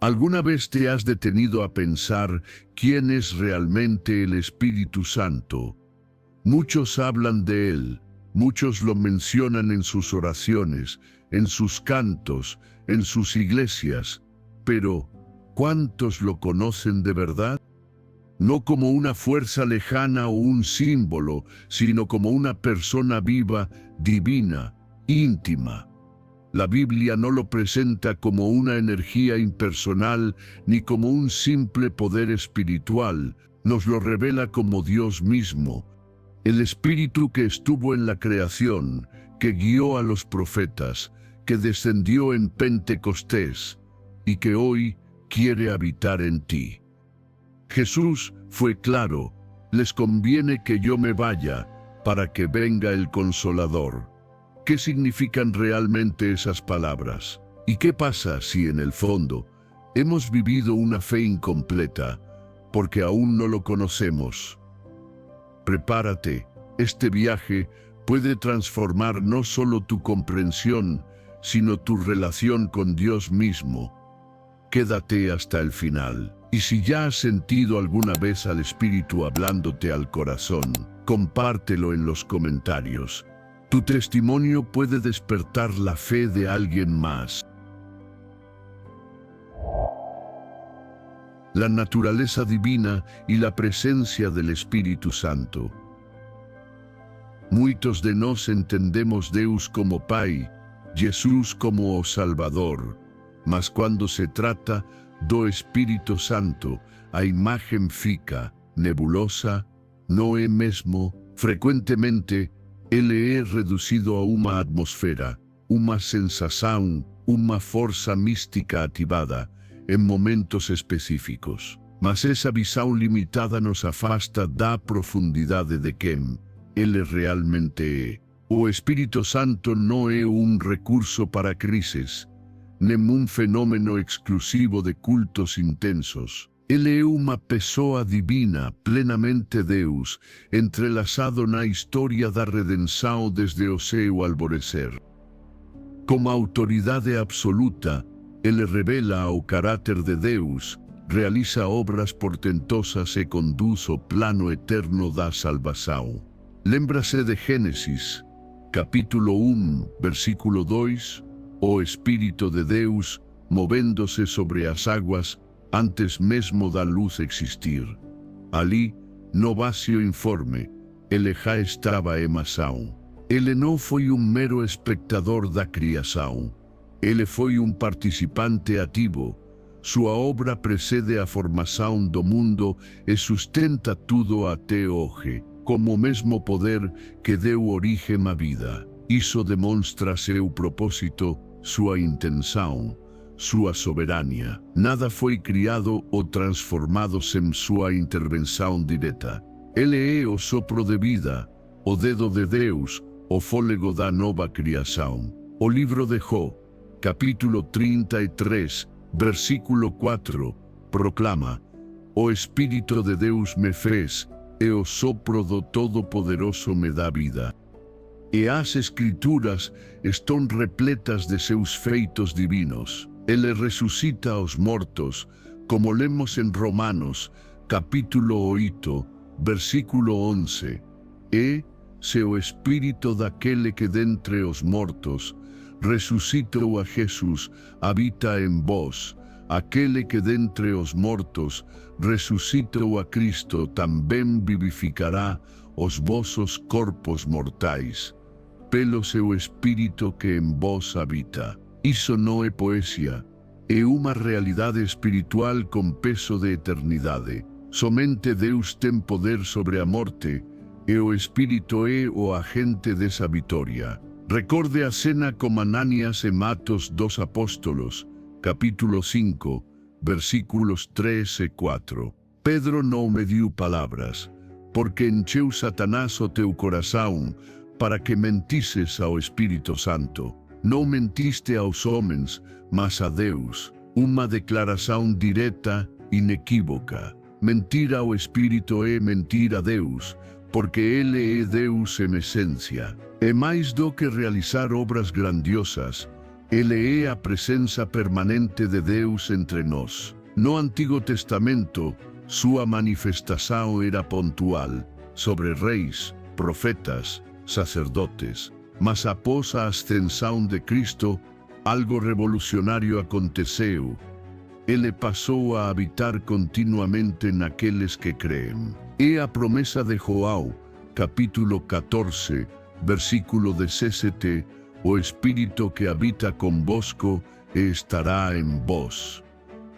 ¿Alguna vez te has detenido a pensar quién es realmente el Espíritu Santo? Muchos hablan de él, muchos lo mencionan en sus oraciones, en sus cantos, en sus iglesias, pero ¿cuántos lo conocen de verdad? No como una fuerza lejana o un símbolo, sino como una persona viva, divina, íntima. La Biblia no lo presenta como una energía impersonal ni como un simple poder espiritual, nos lo revela como Dios mismo, el Espíritu que estuvo en la creación, que guió a los profetas, que descendió en Pentecostés y que hoy quiere habitar en ti. Jesús fue claro: les conviene que yo me vaya para que venga el Consolador. ¿Qué significan realmente esas palabras? ¿Y qué pasa si en el fondo hemos vivido una fe incompleta porque aún no lo conocemos? Prepárate, este viaje puede transformar no solo tu comprensión, sino tu relación con Dios mismo. Quédate hasta el final. Y si ya has sentido alguna vez al Espíritu hablándote al corazón, compártelo en los comentarios. Tu testimonio puede despertar la fe de alguien más. La naturaleza divina y la presencia del Espíritu Santo. Muitos de nós entendemos Deus como Pai, Jesus como o Salvador, mas quando se trata do Espírito Santo, a imagen fica nebulosa, no é mesmo, frecuentemente, ele é reducido a uma atmosfera, uma sensação, uma força mística ativada em momentos específicos. Mas essa visão limitada nos afasta da profundidade de quem ele realmente é. O Espírito Santo não é um recurso para crises, nem um fenômeno exclusivo de cultos intensos. Ele é uma pessoa divina, plenamente Deus, entrelaçado na história da redenção desde o seu alvorecer. Como autoridade absoluta, ele revela o caráter de Deus, realiza obras portentosas e conduz o plano eterno da salvação. Lembra-se de Gênesis, capítulo 1, versículo 2, o Espírito de Deus movendo-se sobre as águas antes mesmo da luz existir. Ali, no vazio informe, ele já estava em ação. Ele não foi um mero espectador da criação. Ele foi um participante ativo. Sua obra precede a formação do mundo e sustenta tudo até hoje, como o mesmo poder que deu origem à vida. Isso demonstra seu propósito, sua intenção, sua soberania. Nada foi criado ou transformado sem sua intervenção direta. Ele é o sopro de vida, o dedo de Deus, o fôlego da nova criação. O livro de Jó, capítulo 33, versículo 4, proclama: o Espírito de Deus me fez, e o sopro do Todo-Poderoso me dá vida. E as Escrituras estão repletas de seus feitos divinos. Ele ressuscita aos mortos, como lemos em Romanos, capítulo 8, versículo 11. E, se o Espírito daquele que dentre os mortos ressuscitou a Jesus habita em vós, aquele que dentre os mortos ressuscitou a Cristo também vivificará os vossos corpos mortais, pelo seu Espírito que em vós habita. Isso não é poesia, é uma realidade espiritual com peso de eternidade. Somente Deus tem poder sobre a morte, e o Espírito é o agente dessa vitória. Recorde a cena com Ananias e Atos dos Apóstolos, capítulo 5, versículos 3 e 4. Pedro não mediu palavras, porque encheu Satanás o teu coração, para que mentisses ao Espírito Santo. Não mentiste aos homens, mas a Deus. Uma declaração direta, inequívoca. Mentir ao Espírito é mentir a Deus, porque Ele é Deus em essência. É mais do que realizar obras grandiosas, Ele é a presença permanente de Deus entre nós. No Antigo Testamento, sua manifestação era pontual, sobre reis, profetas, sacerdotes. Mas após a ascensão de Cristo, algo revolucionário aconteceu. Ele passou a habitar continuamente naqueles que creem. É a promessa de João, capítulo 14, versículo 17, o Espírito que habita convosco estará em vós.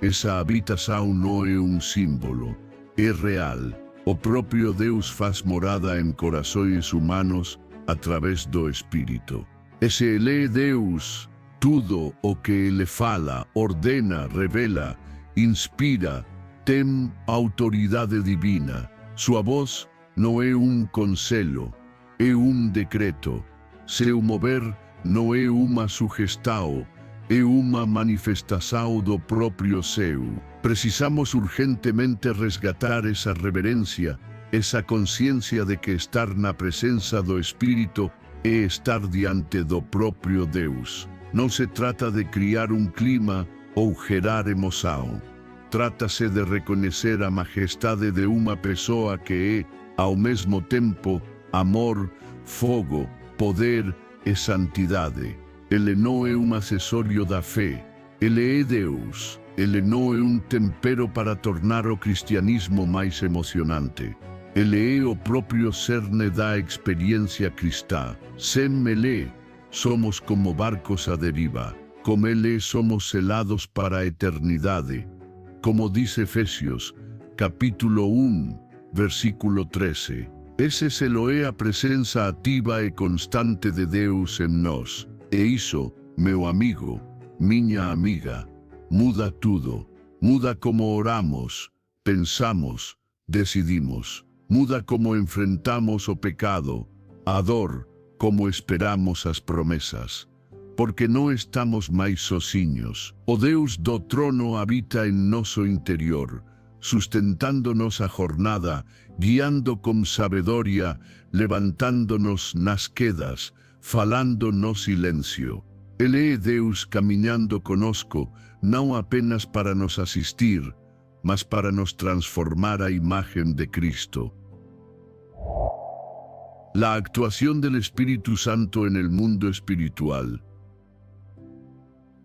Essa habitação não é um símbolo, é real. O próprio Deus faz morada em corações humanos através do Espírito. E se Ele é Deus, tudo o que Ele fala, ordena, revela, inspira, tem autoridade divina. Sua voz não é um conselho, é um decreto. Seu mover não é uma sugestão, é uma manifestação do próprio seu. Precisamos urgentemente resgatar essa reverência, essa consciência de que estar na presença do Espírito é estar diante do próprio Deus. Não se trata de criar um clima ou gerar emoção. Trata-se de reconhecer a majestade de uma pessoa que é, ao mesmo tempo, amor, fogo, poder e santidade. Ele não é um acessório da fé. Ele é Deus. Ele não é um tempero para tornar o cristianismo mais emocionante. Ele é o próprio cerne da experiência cristã. Sem Ele, somos como barcos à deriva. Com Ele somos selados para a eternidade. Como diz Efésios, capítulo 1, versículo 13. Esse selo é a presença ativa e constante de Deus em nós. E isso, meu amigo, minha amiga, muda tudo. Muda como oramos, pensamos, decidimos. Muda como enfrentamos o pecado, a dor, como esperamos as promessas. Porque não estamos mais sozinhos. O Deus do trono habita em nosso interior, sustentando nossa jornada, guiando com sabedoria, levantando-nos nas quedas, falando no silêncio. Ele é Deus caminhando conosco, não apenas para nos assistir, mas para nos transformar a imagen de Cristo. La actuación del Espíritu Santo en el mundo espiritual.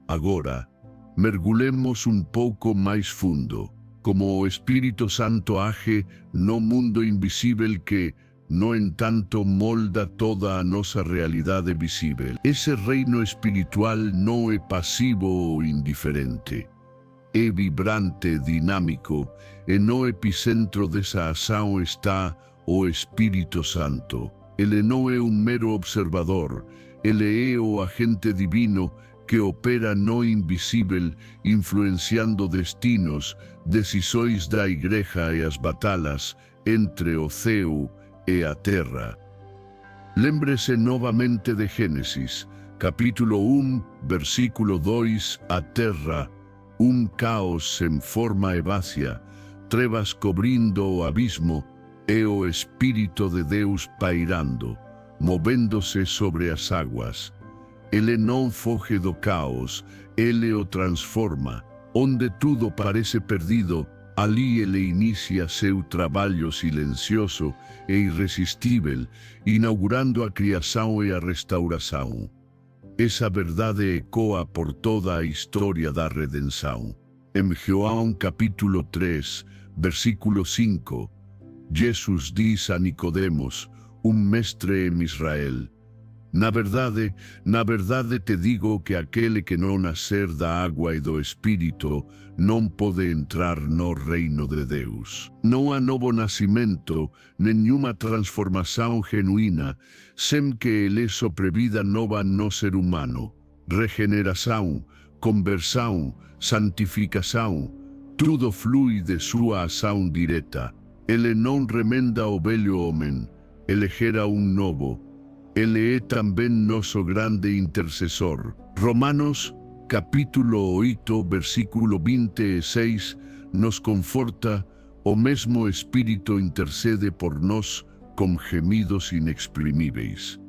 Agora, mergulhemos um pouco mais fundo, como o Espírito Santo age no mundo invisível que, no entanto, molda toda a nossa realidade visível. Esse reino espiritual não é passivo ou indiferente. É vibrante, dinâmico, e no epicentro dessa ação está o Espírito Santo. Ele não é um mero observador, ele é o agente divino que opera no invisível, influenciando destinos, decisões da igreja e as batalhas entre o céu e a terra. Lembre-se novamente de Gênesis, capítulo 1, versículo 2, a terra, um caos em forma herbácea, trevas cobrindo o abismo, e o Espírito de Deus pairando, movendo-se sobre as águas. Ele não foge do caos, ele o transforma. Onde tudo parece perdido, ali ele inicia seu trabalho silencioso e irresistível, inaugurando a criação e a restauração. Essa verdade ecoa por toda a história da redenção. Em João capítulo 3, versículo 5, Jesus diz a Nicodemos, um mestre em Israel: Na verdade te digo que aquele que não nascer da água e do Espírito não pode entrar no reino de Deus. Não há novo nascimento, nenhuma transformação genuína, sem que ele sobrevida nova no ser humano. Regeneração, conversão, santificação, tudo flui de sua ação direta. Ele não remenda o velho homem, ele gera um novo. Ele é também nosso grande intercessor. Romanos, capítulo 8, versículo 26, nos conforta: o mesmo Espírito intercede por nós com gemidos inexprimíveis.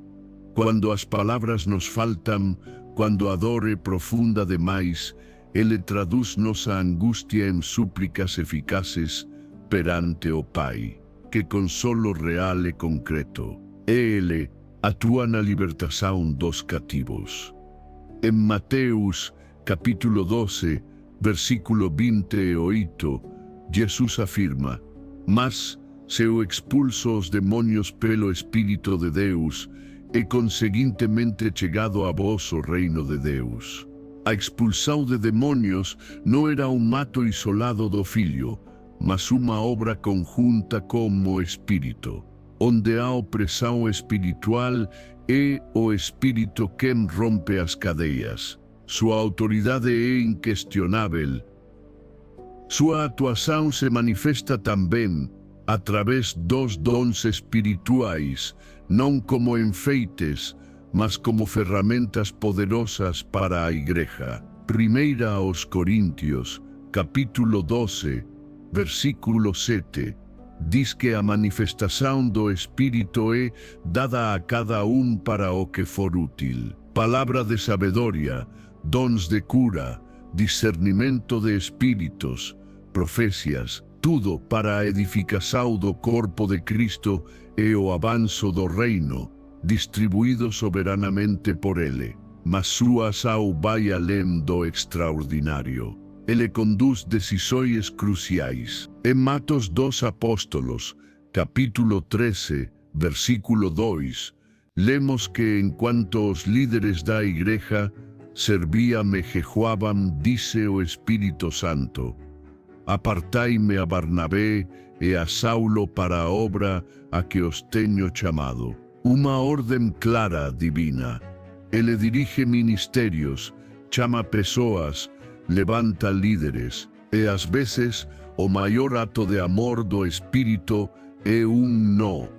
Quando as palavras nos faltam, quando a dor é profunda demais, ele traduz nossa angústia em súplicas eficazes perante o Pai, que consolo real e concreto. Ele atua na libertação dos cativos. Em Mateus, capítulo 12, versículo 28, Jesus afirma: Mas se eu expulso os demônios pelo Espírito de Deus, e conseguintemente chegado a vós o reino de Deus. A expulsão de demônios não era um ato isolado do Filho, mas uma obra conjunta com o Espírito. Onde há opressão espiritual, é o Espírito quem rompe as cadeias. Sua autoridade é inquestionável. Sua atuação se manifesta também através dos dons espirituais, não como enfeites, mas como ferramentas poderosas para a Igreja. 1 aos Coríntios, capítulo 12, versículo 7, diz que a manifestação do Espírito é dada a cada um para o que for útil. Palavra de sabedoria, dons de cura, discernimento de espíritos, profecias, tudo para a edificação do corpo de Cristo e o avanço do reino, distribuído soberanamente por Ele. Mas sua ação vai além do extraordinário. Ele conduz decisões cruciais. Em Atos dos Apóstolos, capítulo 13, versículo 2, lemos que enquanto os líderes da igreja servían e jejuaban, dice o Espírito Santo: Apartai-me a Barnabé e a Saulo para a obra a que os tenho chamado. Uma ordem clara divina. Ele dirige ministérios, chama pessoas, levanta líderes, e às vezes o maior ato de amor do Espírito é no.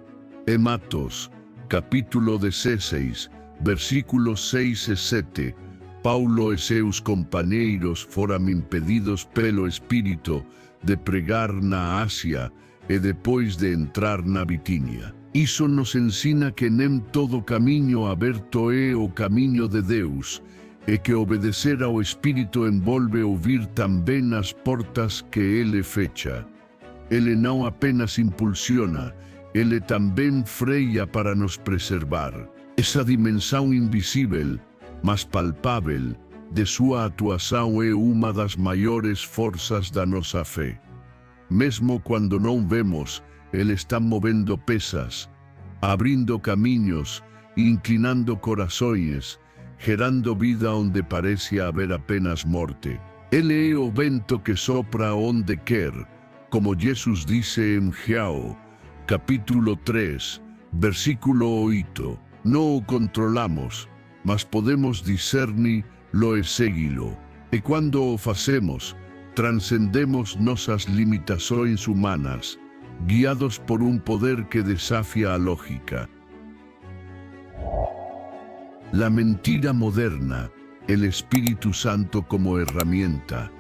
Em Atos, capítulo 16, versículos 6 e 7, Paulo e seus companheiros foram impedidos pelo Espírito de pregar na Ásia e depois de entrar na Bitínia. Isso nos ensina que nem todo caminho aberto é o caminho de Deus, e que obedecer ao Espírito envolve ouvir também as portas que Ele fecha. Ele não apenas impulsiona, Ele também freia para nos preservar. Essa dimensão invisível, mas palpável, de sua atuação é uma das maiores forças da nossa fé. Mesmo quando não vemos, Ele está movendo pesas, abrindo caminhos, inclinando corações, gerando vida onde parece haver apenas morte. Ele é o vento que sopra onde quer, como Jesus disse em João, capítulo 3, versículo 8. Não o controlamos, mas podemos discernir-lo e segui-lo. E quando o fazemos, transcendemos nossas limitações humanas, guiados por um poder que desafia a lógica. La mentira moderna, el Espíritu Santo como herramienta.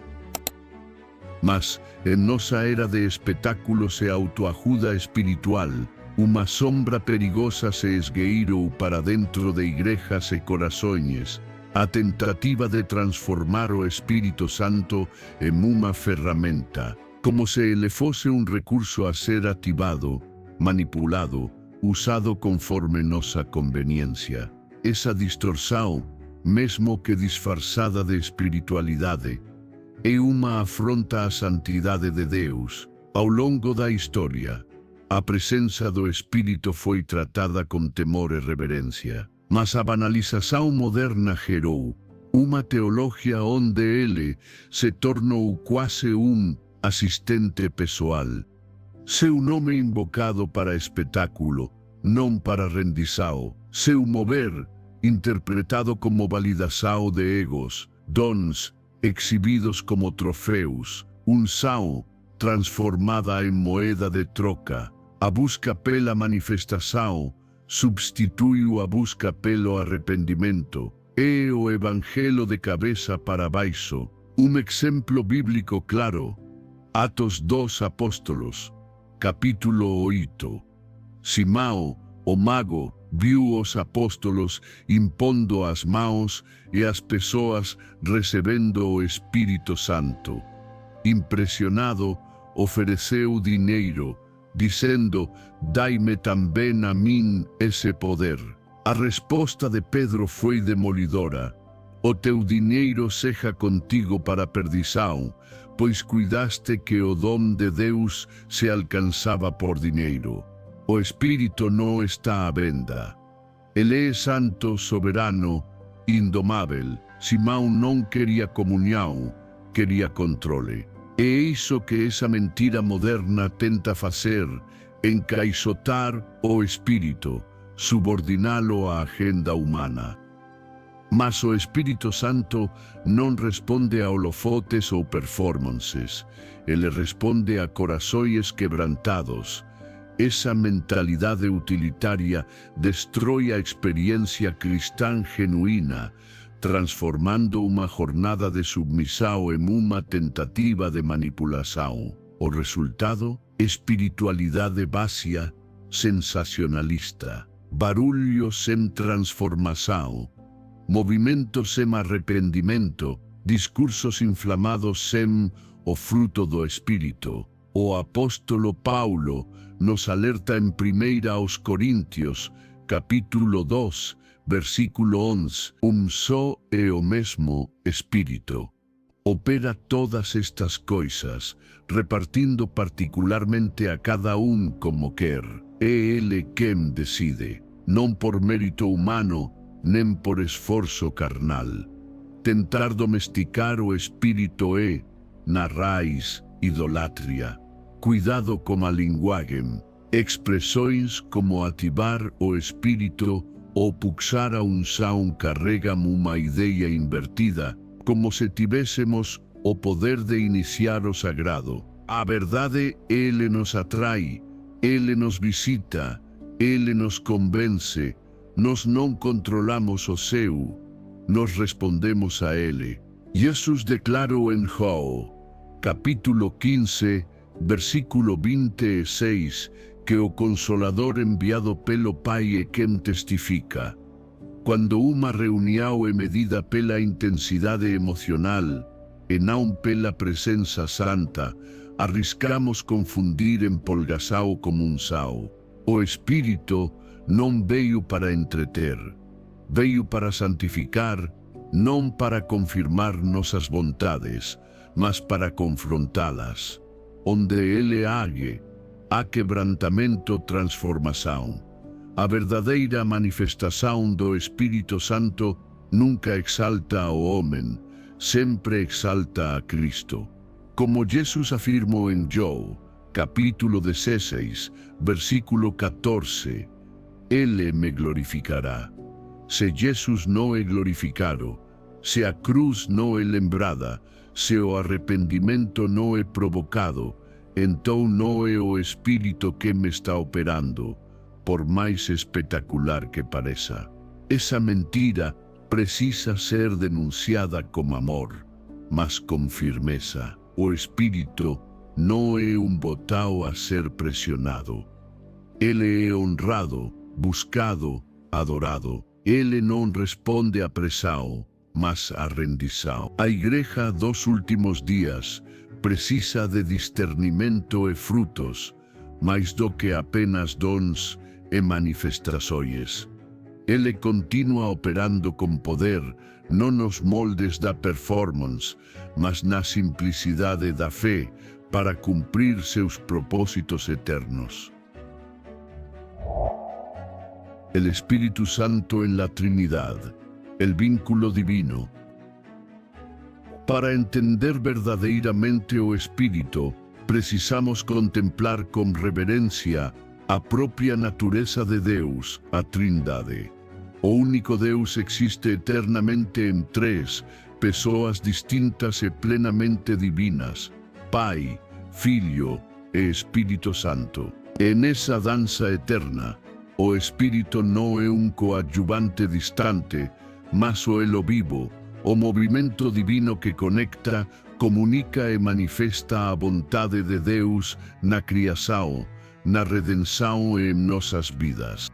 Mas, en nossa era de espetáculos e autoajuda espiritual, uma sombra perigosa se esgueirou para dentro de igrejas e corações, a tentativa de transformar o Espírito Santo em uma ferramenta, como se ele fosse um recurso a ser ativado, manipulado, usado conforme nossa conveniência. Essa distorção, mesmo que disfarçada de espiritualidade, é uma afronta à santidade de Deus. Ao longo da história, a presença do Espírito foi tratada com temor e reverência, mas a banalização moderna gerou uma teologia onde ele se tornou quase um assistente pessoal. Seu nome invocado para espetáculo, não para rendição. Seu mover, interpretado como validação de egos, dons, exhibidos como troféus, unção, transformada em moeda de troca. A busca pela manifestação substituiu a busca pelo arrependimento. É o Evangelho de cabeça para baixo. Um exemplo bíblico claro. Atos dos Apóstolos, capítulo 8. Simão, o mago, viu os apóstolos impondo as mãos e as pessoas recebendo o Espírito Santo. Impressionado, ofereceu dinheiro, dizendo: dai-me também a mim esse poder. A resposta de Pedro foi demolidora: o teu dinheiro seja contigo para perdição, pois cuidaste que o dom de Deus se alcançava por dinheiro. O Espírito não está à venda. Ele é santo, soberano, indomável. Simão não queria comunhão, queria controle. É isso que essa mentira moderna tenta fazer: encaixotar o Espírito, subordiná-lo à agenda humana. Mas o Espírito Santo não responde a holofotes ou performances. Ele responde a corações quebrantados. Essa mentalidade utilitária destrói a experiência cristã genuína, transformando uma jornada de submissão em uma tentativa de manipulação. O resultado? Espiritualidade vazia, sensacionalista, barulho sem transformação, movimento sem arrependimento, discursos inflamados sem o fruto do Espírito. O apóstolo Paulo nos alerta em 1 aos Coríntios, capítulo 2, versículo 11, só é o mesmo Espírito. Opera todas estas coisas, repartindo particularmente a cada como quer. É Ele quem decide, não por mérito humano, nem por esforço carnal. Tentar domesticar o Espírito é, na raiz, idolatria. Cuidado com a linguagem. Expressões como ativar o Espírito ou puxar a unção carregam uma ideia invertida, como se tivéssemos o poder de iniciar o sagrado. A verdade, Ele nos atrai, Ele nos visita, Ele nos convence. Nós não controlamos o seu, nós respondemos a Ele. Jesus declarou em João, capítulo 15, versículo 26, que o Consolador enviado pelo Pai é quem testifica. Quando uma reunião é medida pela intensidade emocional e não pela presença santa, arriscamos confundir empolgação com unção. O Espírito não veio para entreter, veio para santificar, não para confirmar nossas vontades, mas para confrontá-las. Onde Ele age, há quebrantamento, transformação. A verdadeira manifestação do Espírito Santo nunca exalta o homem, sempre exalta a Cristo. Como Jesus afirmou em João, capítulo 16, versículo 14, Ele me glorificará. Se Jesus não é glorificado, se a cruz não é lembrada, se o arrependimento não é provocado, então não é o Espírito que me está operando, por mais espetacular que pareça. Essa mentira precisa ser denunciada com amor, mas com firmeza. O Espírito não é botão a ser pressionado. Ele é honrado, buscado, adorado. Ele não responde à pressão, mas à rendição. A Igreja dos últimos dias precisa de discernimento e frutos, mais do que apenas dons e manifestações. Ele continua operando com poder, não nos moldes da performance, mas na simplicidade da fé, para cumprir seus propósitos eternos. El Espíritu Santo en la Trinidad, el vínculo divino. Para entender verdadeiramente o Espírito, precisamos contemplar com reverência a própria natureza de Deus, a Trindade. O único Deus existe eternamente em três pessoas distintas e plenamente divinas: Pai, Filho e Espírito Santo. E nessa dança eterna, o Espírito não é coadjuvante distante, mas o elo vivo, o movimento divino que conecta, comunica e manifesta a vontade de Deus na criação, na redenção e em nossas vidas.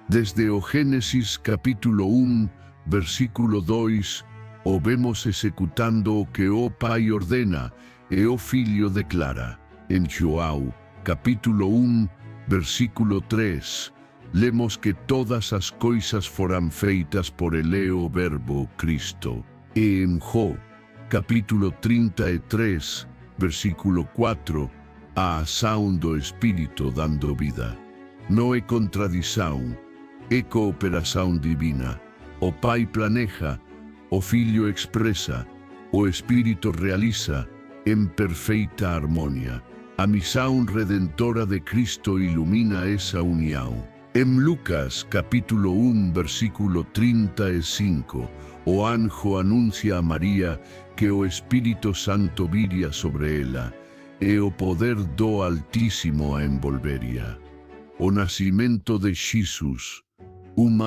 Desde o Génesis capítulo 1, versículo 2, o vemos executando o que o Pai ordena e o Filho declara. En João, capítulo 1, versículo 3, lemos que todas as coisas foram feitas por ele o Verbo Cristo. E en Jó, capítulo 33, versículo 4, a ação do Espírito dando vida. Não é contradição, é cooperação divina. O Pai planeja, o Filho expressa, o Espírito realiza em perfeita harmonia. A missão redentora de Cristo ilumina essa união. Em Lucas, capítulo 1, versículo 35, o anjo anuncia a Maria que o Espírito Santo viria sobre ela, e o poder do Altíssimo a envolveria. O nascimento de Jesus,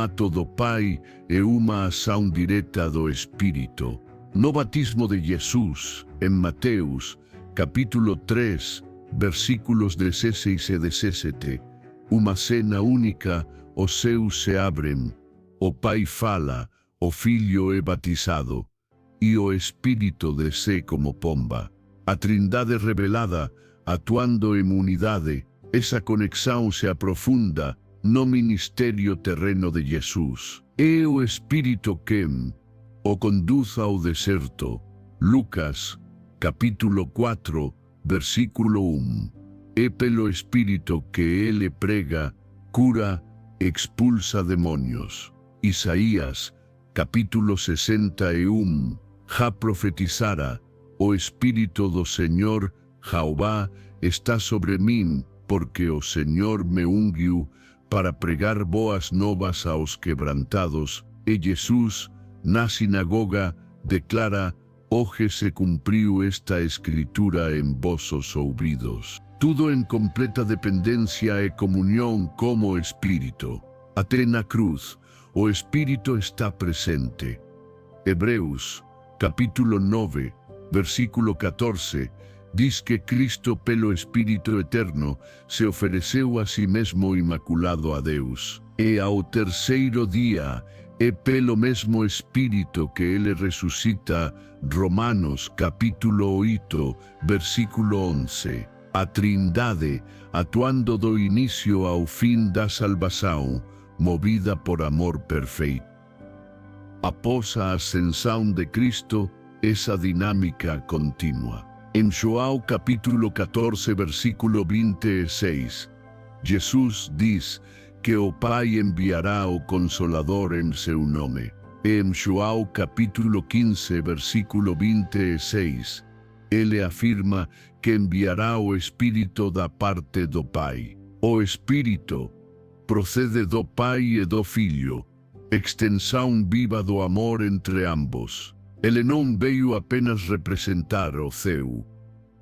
ato do Pai e uma ação direta do Espírito. No batismo de Jesus, em Mateus, capítulo 3, versículos 16 e 17, uma cena única, os céus se abrem, o Pai fala, o Filho é batizado, e o Espírito desce como pomba. A Trindade revelada, atuando em unidade, essa conexão se aprofunda no ministério terreno de Jesus. É o Espírito que o conduz ao deserto. Lucas, capítulo 4, versículo 1. É pelo Espírito que ele prega, cura, expulsa demônios. Isaías, capítulo 61. Já profetizara, o Espírito do Senhor, Jeová, está sobre mim, porque o Senhor me ungiu para pregar boas novas aos quebrantados, e Jesus, na sinagoga, declara: hoje se cumpriu esta escritura em vossos ouvidos. Tudo em completa dependência e comunhão como o Espírito. Até na cruz, o Espírito está presente. Hebreus, capítulo 9, versículo 14, diz que Cristo, pelo Espírito Eterno, se ofereceu a si mesmo imaculado a Deus. E ao terceiro dia, é pelo mesmo Espírito que ele ressuscita. Romanos, capítulo 8, versículo 11. A Trindade, atuando do início ao fim da salvação, movida por amor perfeito. Após a ascensão de Cristo, essa dinâmica continua. Em João capítulo 14, versículo 26, Jesus diz que o Pai enviará o Consolador em seu nome. Em João capítulo 15, versículo 26, ele afirma que enviará o Espírito da parte do Pai. O Espírito procede do Pai e do Filho, extensão viva do amor entre ambos. Ele não veio apenas representar o céu,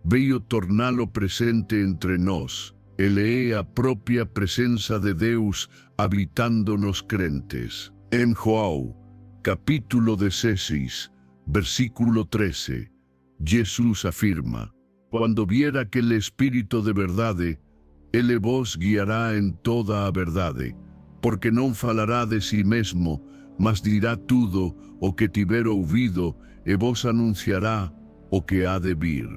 veio torná-lo presente entre nós. Ele é a própria presença de Deus habitando nos crentes. Em João, capítulo 16, versículo 13, Jesus afirma: quando vier aquele Espírito de verdade, ele vos guiará em toda a verdade, porque não falará de si mesmo, mas dirá tudo o que tiver ouvido e vos anunciará o que há de vir.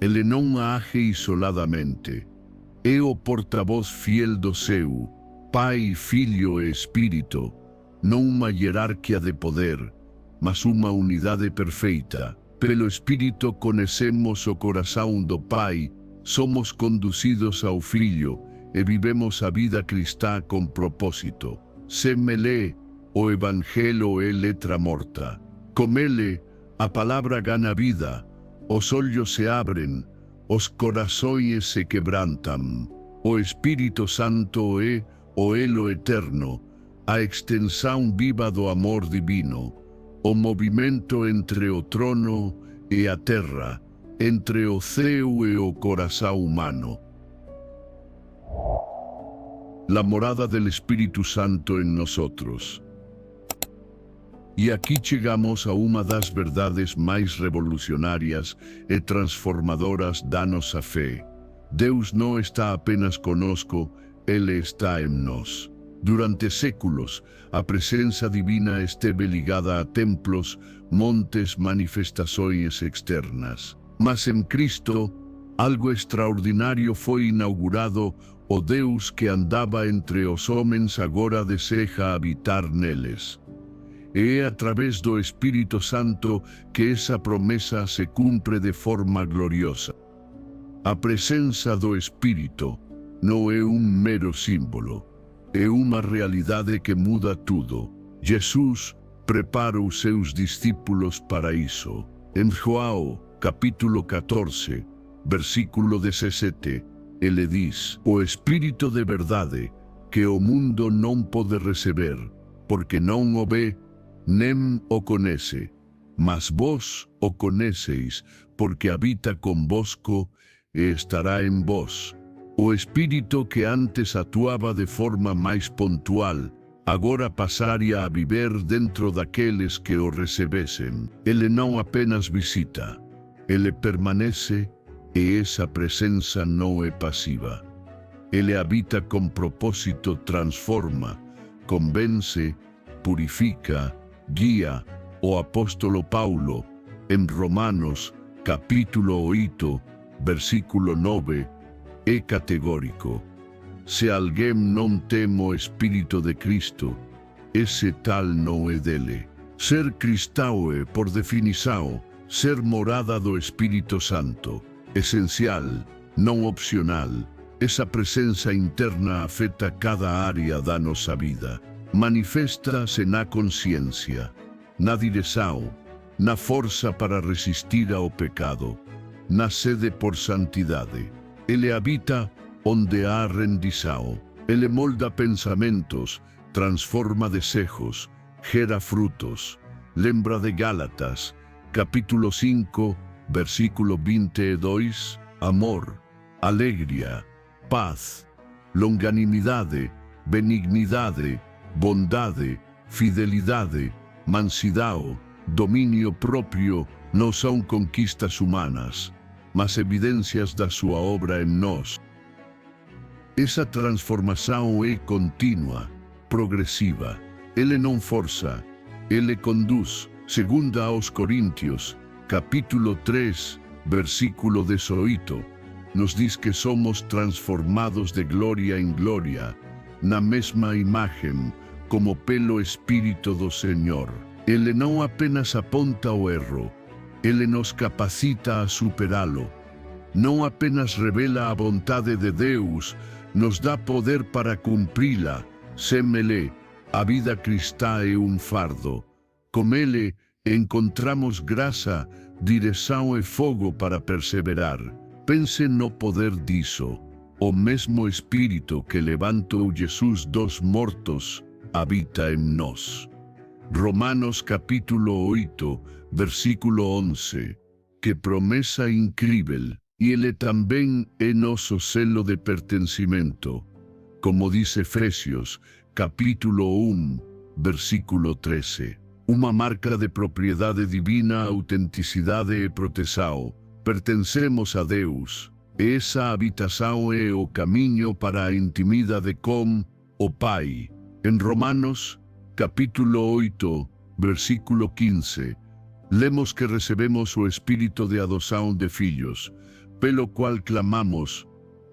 Ele não age isoladamente. É o porta-voz fiel do seu, Pai, Filho e Espírito, não uma hierarquia de poder, mas uma unidade perfeita. Pelo Espírito conhecemos o coração do Pai, somos conduzidos ao Filho e vivemos a vida cristã com propósito. Sem ele, o Evangelho é letra morta. Com ele, a palavra ganha vida, os olhos se abrem, os corações se quebrantam. O Espírito Santo é o elo eterno, a extensão viva do amor divino, o movimento entre o trono e a terra, entre o céu e o coração humano. La morada del Espírito Santo en nosotros. E aqui chegamos a uma das verdades mais revolucionárias e transformadoras da nossa fé. Deus não está apenas conosco, Ele está em nós. Durante séculos, a presença divina esteve ligada a templos, montes, manifestações externas. Mas em Cristo, algo extraordinário foi inaugurado. O Deus que andava entre os homens agora deseja habitar neles. E é através do Espírito Santo que essa promessa se cumpre de forma gloriosa. A presença do Espírito não é um mero símbolo, é uma realidade que muda tudo. Jesus prepara os seus discípulos para isso. Em João, capítulo 14, versículo 17, ele diz: o Espírito de verdade, que o mundo não pode receber, porque não o vê, nem o conhece. Mas vós o conheceis, porque habita convosco e estará em vós. O Espírito que antes atuava de forma mais pontual, agora passaria a viver dentro daqueles que o recebessem. Ele não apenas visita, ele permanece, e essa presença não é passiva. Ele habita com propósito, transforma, convence, purifica, guia. O apóstolo Paulo, em Romanos, capítulo 8, versículo 9, é categórico. Se alguém não tem o Espírito de Cristo, esse tal não é dele. Ser cristão é, por definição, ser morada do Espírito Santo. Essencial, não opcional. Essa presença interna afeta cada área da nossa vida. Manifesta-se na consciência, na direção, na força para resistir ao pecado, na sede por santidade. Ele habita onde há rendição. Ele molda pensamentos, transforma desejos, gera frutos. Lembra de Gálatas, capítulo 5, versículo 22, amor, alegria, paz, longanimidade, benignidade, bondade, fidelidade, mansidão, domínio próprio não são conquistas humanas, mas evidências da sua obra em nós. Essa transformação é contínua, progressiva. Ele não força, ele conduz. Segundo aos Coríntios, capítulo 3, versículo 18, nos diz que somos transformados de glória em glória, na mesma imagem, como pelo Espírito do Senhor. Ele não apenas aponta o erro, ele nos capacita a superá-lo. Não apenas revela a vontade de Deus, nos dá poder para cumpri-la. Sem ele, a vida cristã é um fardo. Com ele, encontramos graça, direção e fogo para perseverar. Pense no poder disso. O mesmo Espírito que levantou Jesus dos mortos habita em nós. Romanos capítulo 8, versículo 11. Que promessa incrível! E ele também é nosso selo de pertencimento. Como diz Efésios, capítulo 1, versículo 13. Uma marca de propriedade divina, autenticidade e proteção. Pertencemos a Deus. Essa habitação é o caminho para a intimidade com o Pai. Em Romanos, capítulo 8, versículo 15, lemos que recebemos o Espírito de adoção de filhos, pelo qual clamamos,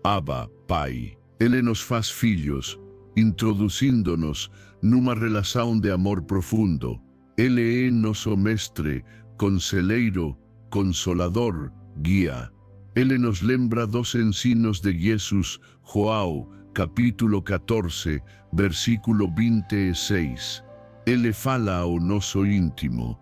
Abba, Pai. Ele nos faz filhos, introduzindo-nos numa relação de amor profundo. Ele é nosso mestre, conselheiro, consolador, guia. Ele nos lembra dos ensinos de Jesus, João, capítulo 14, versículo 26. Ele fala ao nosso íntimo,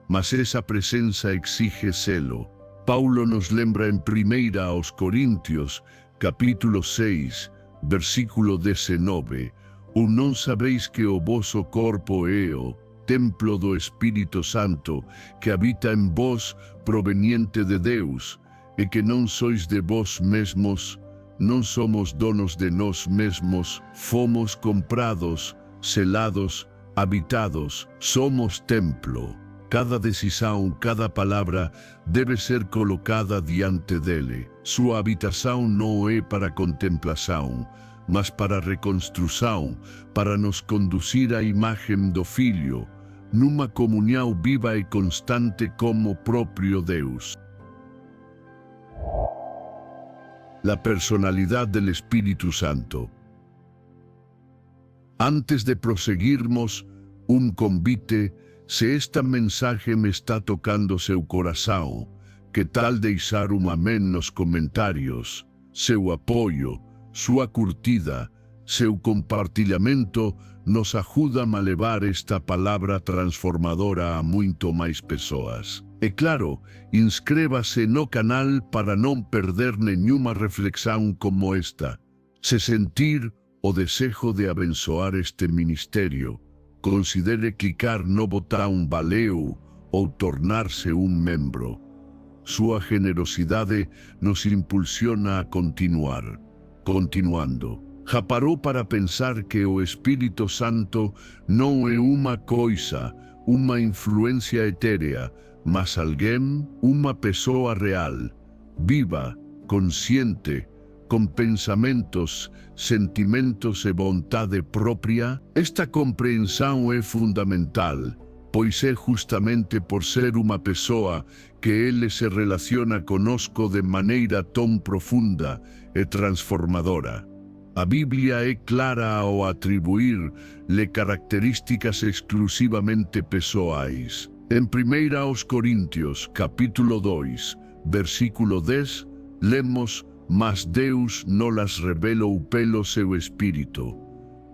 mas essa presença exige zelo. Paulo nos lembra em 1 aos Coríntios, capítulo 6, versículo 19. Ou não sabeis que o vosso corpo é o templo do Espírito Santo, que habita em vós, proveniente de Deus, e que não sois de vós mesmos, não somos donos de nós mesmos, fomos comprados, selados, habitados, somos templo. Cada decisão, cada palavra deve ser colocada diante dele. Sua habitação não é para contemplação, mas para reconstrução, para nos conduzir à imagem do Filho, numa comunhão viva e constante como o próprio Deus. La personalidad del Espíritu Santo. Antes de proseguirmos, un convite, se esta mensaje me está tocando seu coração, que tal deixar um amém nos comentários, seu apoio, sua curtida, seu compartilhamento nos ajuda a levar esta palavra transformadora a muito mais pessoas. E claro, inscreva-se no canal para não perder nenhuma reflexão como esta. Se sentir o desejo de abençoar este ministério, considere clicar no botão valeu ou tornar-se um membro. Sua generosidade nos impulsiona a continuar. Continuando. Já parou para pensar que o Espírito Santo não é uma coisa, uma influência etérea, mas alguém, uma pessoa real, viva, consciente, com pensamentos, sentimentos e vontade própria? Esta compreensão é fundamental, pois é justamente por ser uma pessoa que ele se relaciona conosco de maneira tão profunda e transformadora. A Bíblia é clara ao atribuir-lhe características exclusivamente pessoais. Em 1 aos Coríntios, capítulo 2, versículo 10, lemos: mas Deus não las revelou pelo seu Espírito,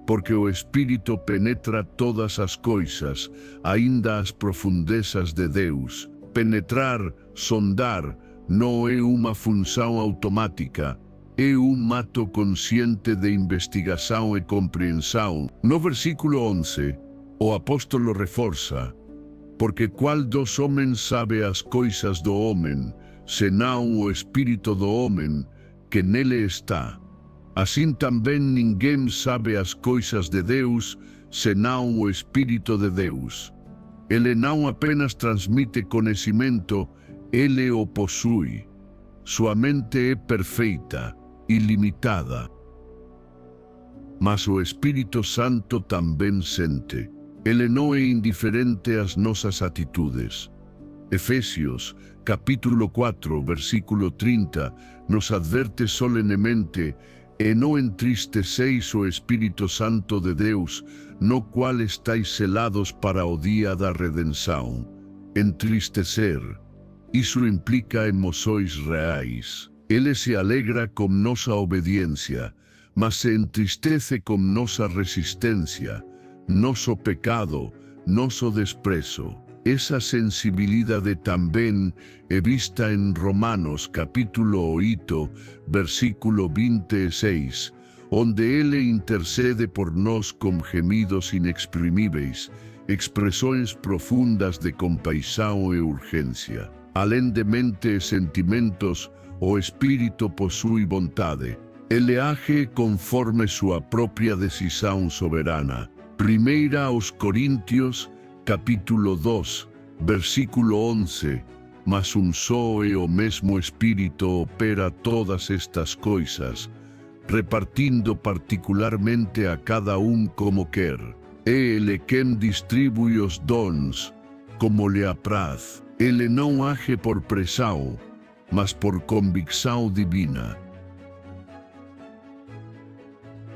porque o Espírito penetra todas as coisas, ainda as profundezas de Deus. Penetrar, sondar, não é uma função automática, é um ato consciente de investigação e compreensão. No versículo 11, o apóstolo reforça: porque qual dos homens sabe as coisas do homem, senão o Espírito do homem, que nele está? Assim também ninguém sabe as coisas de Deus, senão o Espírito de Deus. Ele não apenas transmite conhecimento, ele o possui. Sua mente é perfeita, ilimitada. Mas o Espírito Santo também sente. Ele não é indiferente às nossas atitudes. Efésios, capítulo 4, versículo 30, nos adverte solenemente: e não entristeceis o Espírito Santo de Deus, no qual estáis selados para o dia da redenção. Entristecer. Isso implica emoções reais. Ele se alegra com nossa obediência, mas se entristece com nossa resistência, nosso pecado, nosso desprezo. Essa sensibilidade também é vista em Romanos capítulo 8, versículo 26, onde ele intercede por nós com gemidos inexprimíveis, expressões profundas de compaixão e urgência. Além de mente e sentimentos, o Espírito possui vontade. Ele age conforme sua própria decisão soberana. 1 aos Coríntios, capítulo 2, versículo 11, mas só é o mesmo Espírito opera todas estas coisas, repartindo particularmente a cada como quer. É ele quem distribui os dons, como lhe apraz. Ele não age por pressão, mas por convicção divina.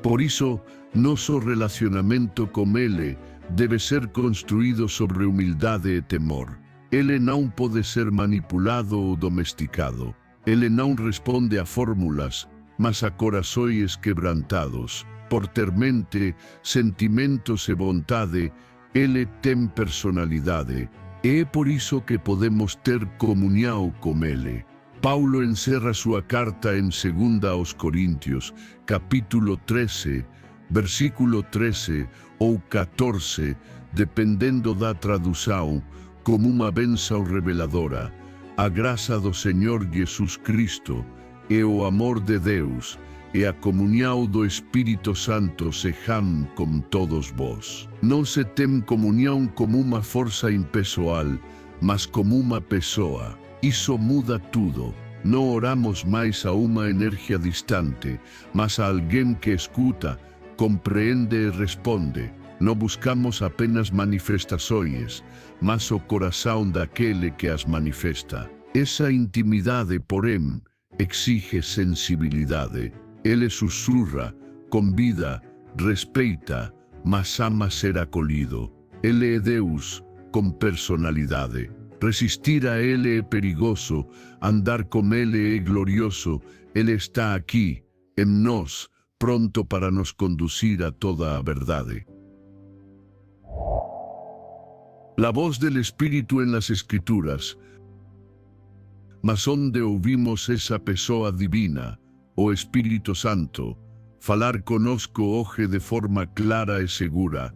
Por isso, nosso relacionamento com ele deve ser construído sobre humildade e temor. Ele não pode ser manipulado ou domesticado. Ele não responde a fórmulas, mas a corações quebrantados. Por ter mente, sentimentos e vontade, ele tem personalidade. É por isso que podemos ter comunhão com ele. Paulo encerra sua carta em 2 aos Coríntios, capítulo 13, versículo 13 ou 14, dependendo da tradução, como uma bênção reveladora. A graça do Senhor Jesus Cristo e o amor de Deus e a comunhão do Espírito Santo sejam com todos vós. Não se tem comunhão como uma força impessoal, mas como uma pessoa. Isso muda tudo. não oramos mais a uma energia distante, mas a alguém que escuta, compreende e responde. Não buscamos apenas manifestações, mas o coração daquele que as manifesta. Essa intimidade, porém, exige sensibilidade. Ele sussurra, convida, respeita, mas ama ser acolhido. Ele é Deus, com personalidade. Resistir a Ele é perigoso, andar com Ele é glorioso. Ele está aqui, em nós, pronto para nos conduzir a toda a verdade. La voz del Espíritu en las Escrituras. Mas onde ouvimos essa pessoa divina, o Espírito Santo, falar conosco hoje de forma clara e segura,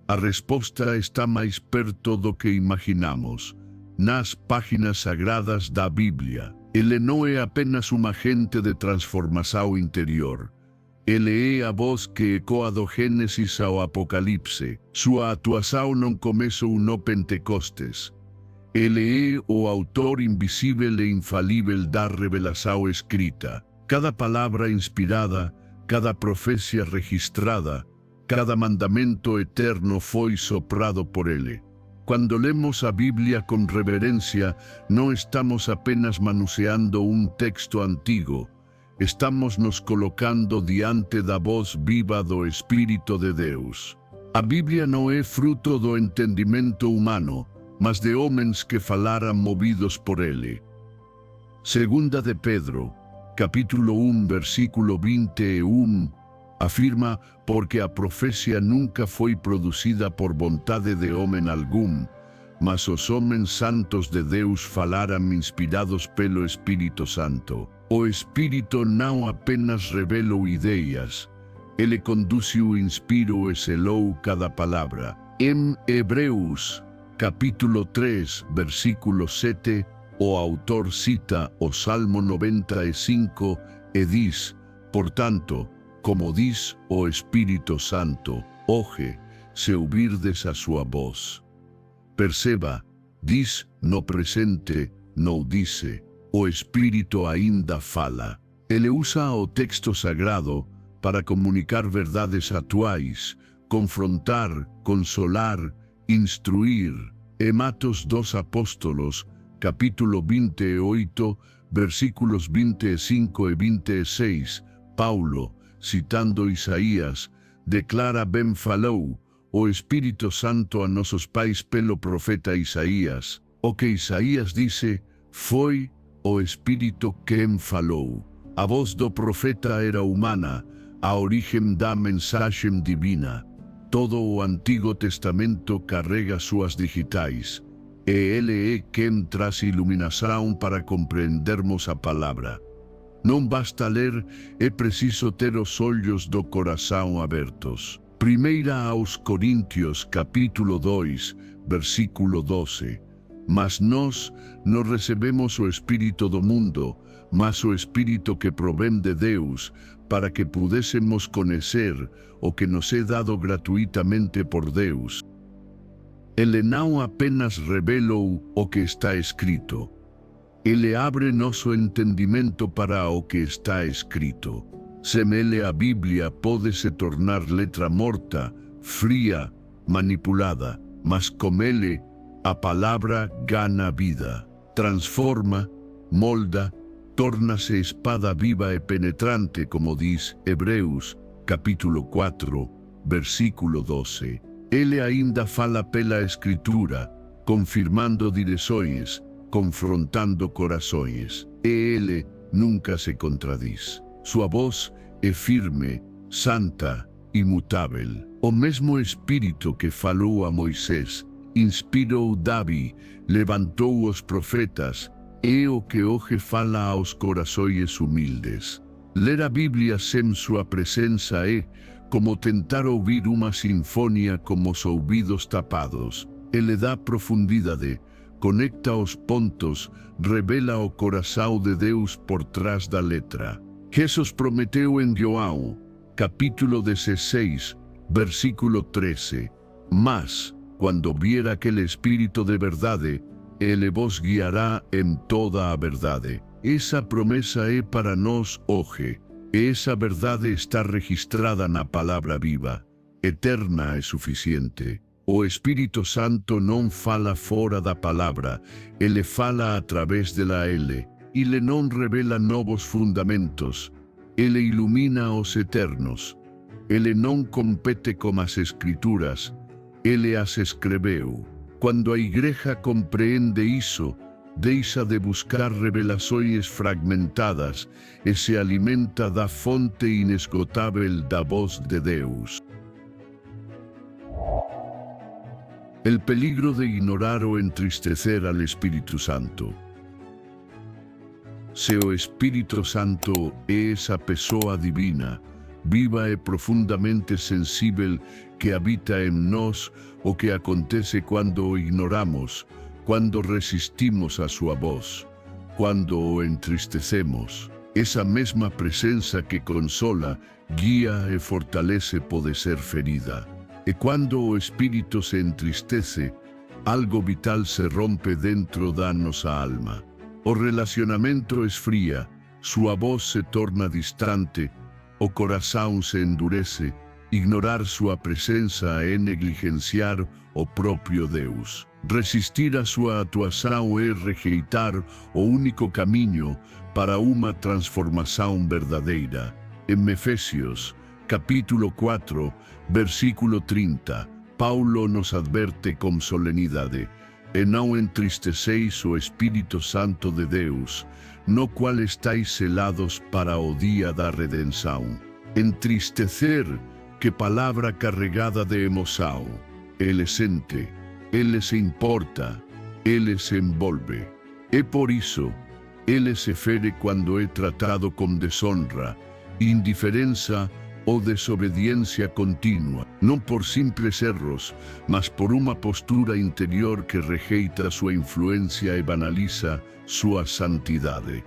a resposta está mais perto do que imaginamos. Nas páginas sagradas da Bíblia, ele não é apenas um agente de transformação interior. Ele é a voz que ecoa do Gênesis ao Apocalipse. Sua atuação não começou no Pentecostes. Ele é o autor invisível e infalível da revelação escrita. Cada palavra inspirada, cada profecia registrada, cada mandamento eterno foi soprado por ele. Quando lemos a Bíblia com reverência, não estamos apenas manuseando um texto antigo, estamos nos colocando diante da voz viva do Espírito de Deus. A Bíblia não é fruto do entendimento humano, mas de homens que falaram movidos por ele. Segunda de Pedro, capítulo 1, versículo 21, afirma: porque a profecia nunca foi produzida por vontade de homem algum, mas os homens santos de Deus falaram inspirados pelo Espírito Santo. O Espírito não apenas revelou ideias, ele conduziu, inspirou e selou cada palavra. Em Hebreus, capítulo 3, versículo 7, o autor cita o Salmo 95 e diz: portanto, como diz o Espírito Santo, hoje, se ouvirdes a sua voz. Perceba, diz no presente, não disse. O Espírito ainda fala. Ele usa o texto sagrado para comunicar verdades atuais, confrontar, consolar, instruir. Em Atos dos Apóstolos, capítulo 28, versículos 25 e 26, Paulo, citando Isaías, declara: bem falou o Espírito Santo a nossos pais pelo profeta Isaías. O que Isaías disse foi o Espírito quem falou. A voz do profeta era humana, a origem da mensagem divina. Todo o Antigo Testamento carrega suas digitais, e ele é quem traz iluminação para compreendermos a palavra. Não basta ler, é preciso ter os olhos do coração abertos. Primeira aos Coríntios, capítulo 2, versículo 12. Mas nós não recebemos o Espírito do mundo, mas o Espírito que provém de Deus, para que pudéssemos conhecer o que nos é dado gratuitamente por Deus. Ele não apenas revelou o que está escrito, ele abre nosso entendimento para o que está escrito. Sem ele a Bíblia pode se tornar letra morta, fria, manipulada, mas com ele a palavra ganha vida, transforma, molda, torna-se espada viva e penetrante, como diz Hebreus, capítulo 4, versículo 12. Ele ainda fala pela Escritura, confirmando direções, confrontando corações. E ele nunca se contradiz. Sua voz é firme, santa, imutável. O mesmo Espírito que falou a Moisés, inspirou Davi, levantou os profetas, é o que hoje fala aos corações humildes. Ler a Bíblia sem sua presença é como tentar ouvir uma sinfonia com os ouvidos tapados. Ele dá profundidade, conecta os pontos, revela o coração de Deus por trás da letra. Jesus prometeu em João, capítulo 16, versículo 13, mas, quando vier aquele Espírito de verdade, Ele vos guiará en toda a verdade. Esa promesa é para nós hoje. Esa verdade está registrada na palavra viva. Eterna e suficiente. O Espírito Santo non fala fora da palavra, ele fala a través de la ele. Ele non revela novos fundamentos, ele ilumina os eternos. Ele non compete con as escrituras, ele as escreveu. Quando a igreja compreende iso, deixa de buscar revelações fragmentadas e se alimenta da fonte inesgotável da voz de Deus. El peligro de ignorar o entristecer al Espíritu Santo. Se o Espírito Santo é esa pessoa divina, viva e profundamente sensível que habita en nós, o que acontece quando o ignoramos, quando resistimos a sua voz, quando o entristecemos. Esa mesma presença que consola, guía e fortalece pode ser ferida. E quando o espírito se entristece, algo vital se rompe dentro da nossa alma. O relacionamento esfria, sua voz se torna distante, o coração se endurece. Ignorar sua presença é negligenciar o próprio Deus. Resistir a sua atuação é rejeitar o único caminho para uma transformação verdadeira. Em Efésios, capítulo 4, versículo 30, Paulo nos adverte com solenidade: e não entristeceis o Espírito Santo de Deus, no qual estáis selados para o dia da redenção. Entristecer, que palavra carregada de emoção. Ele sente, ele se importa, ele se envolve. E por isso, ele se fere quando é tratado com desonra, indiferença ou desobediência contínua, não por simples erros, mas por uma postura interior que rejeita sua influência e banaliza sua santidade.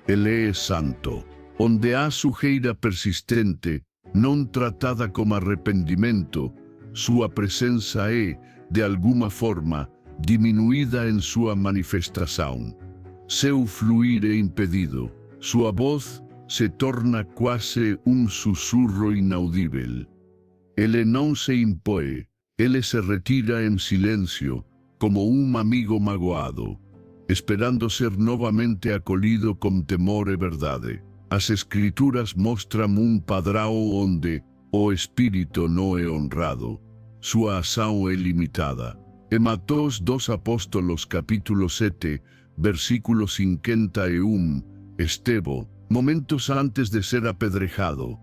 Ele é santo. Onde há sujeira persistente, não tratada como arrependimento, sua presença é, de alguma forma, diminuída em sua manifestação. Seu fluir é impedido, sua voz se torna quase sussurro inaudível. Ele não se impõe, ele se retira em silêncio, como amigo magoado, esperando ser novamente acolhido com temor e verdade. As Escrituras mostram padrão onde o Espírito não é honrado, sua ação é limitada. Em Atos dos Apóstolos capítulo 7, versículo 51, Estevão, momentos antes de ser apedrejado,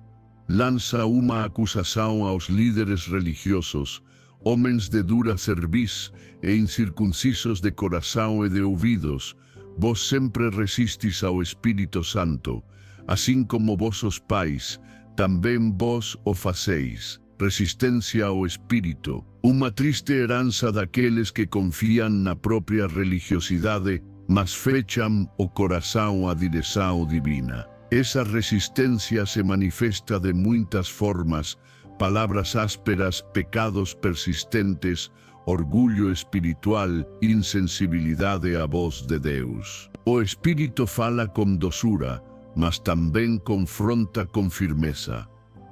lança uma acusação aos líderes religiosos, homens de dura cerviz e incircuncisos de coração e de ouvidos. Vós sempre resistis ao Espírito Santo, assim como vossos pais, também vós o faceis. Resistência ao Espírito, uma triste herança daqueles que confiam na própria religiosidade, mas fecham o coração à direção divina. Essa resistência se manifesta de muitas formas: palavras ásperas, pecados persistentes, orgulho espiritual, insensibilidade à voz de Deus. O Espírito fala com doçura, mas também confronta com firmeza.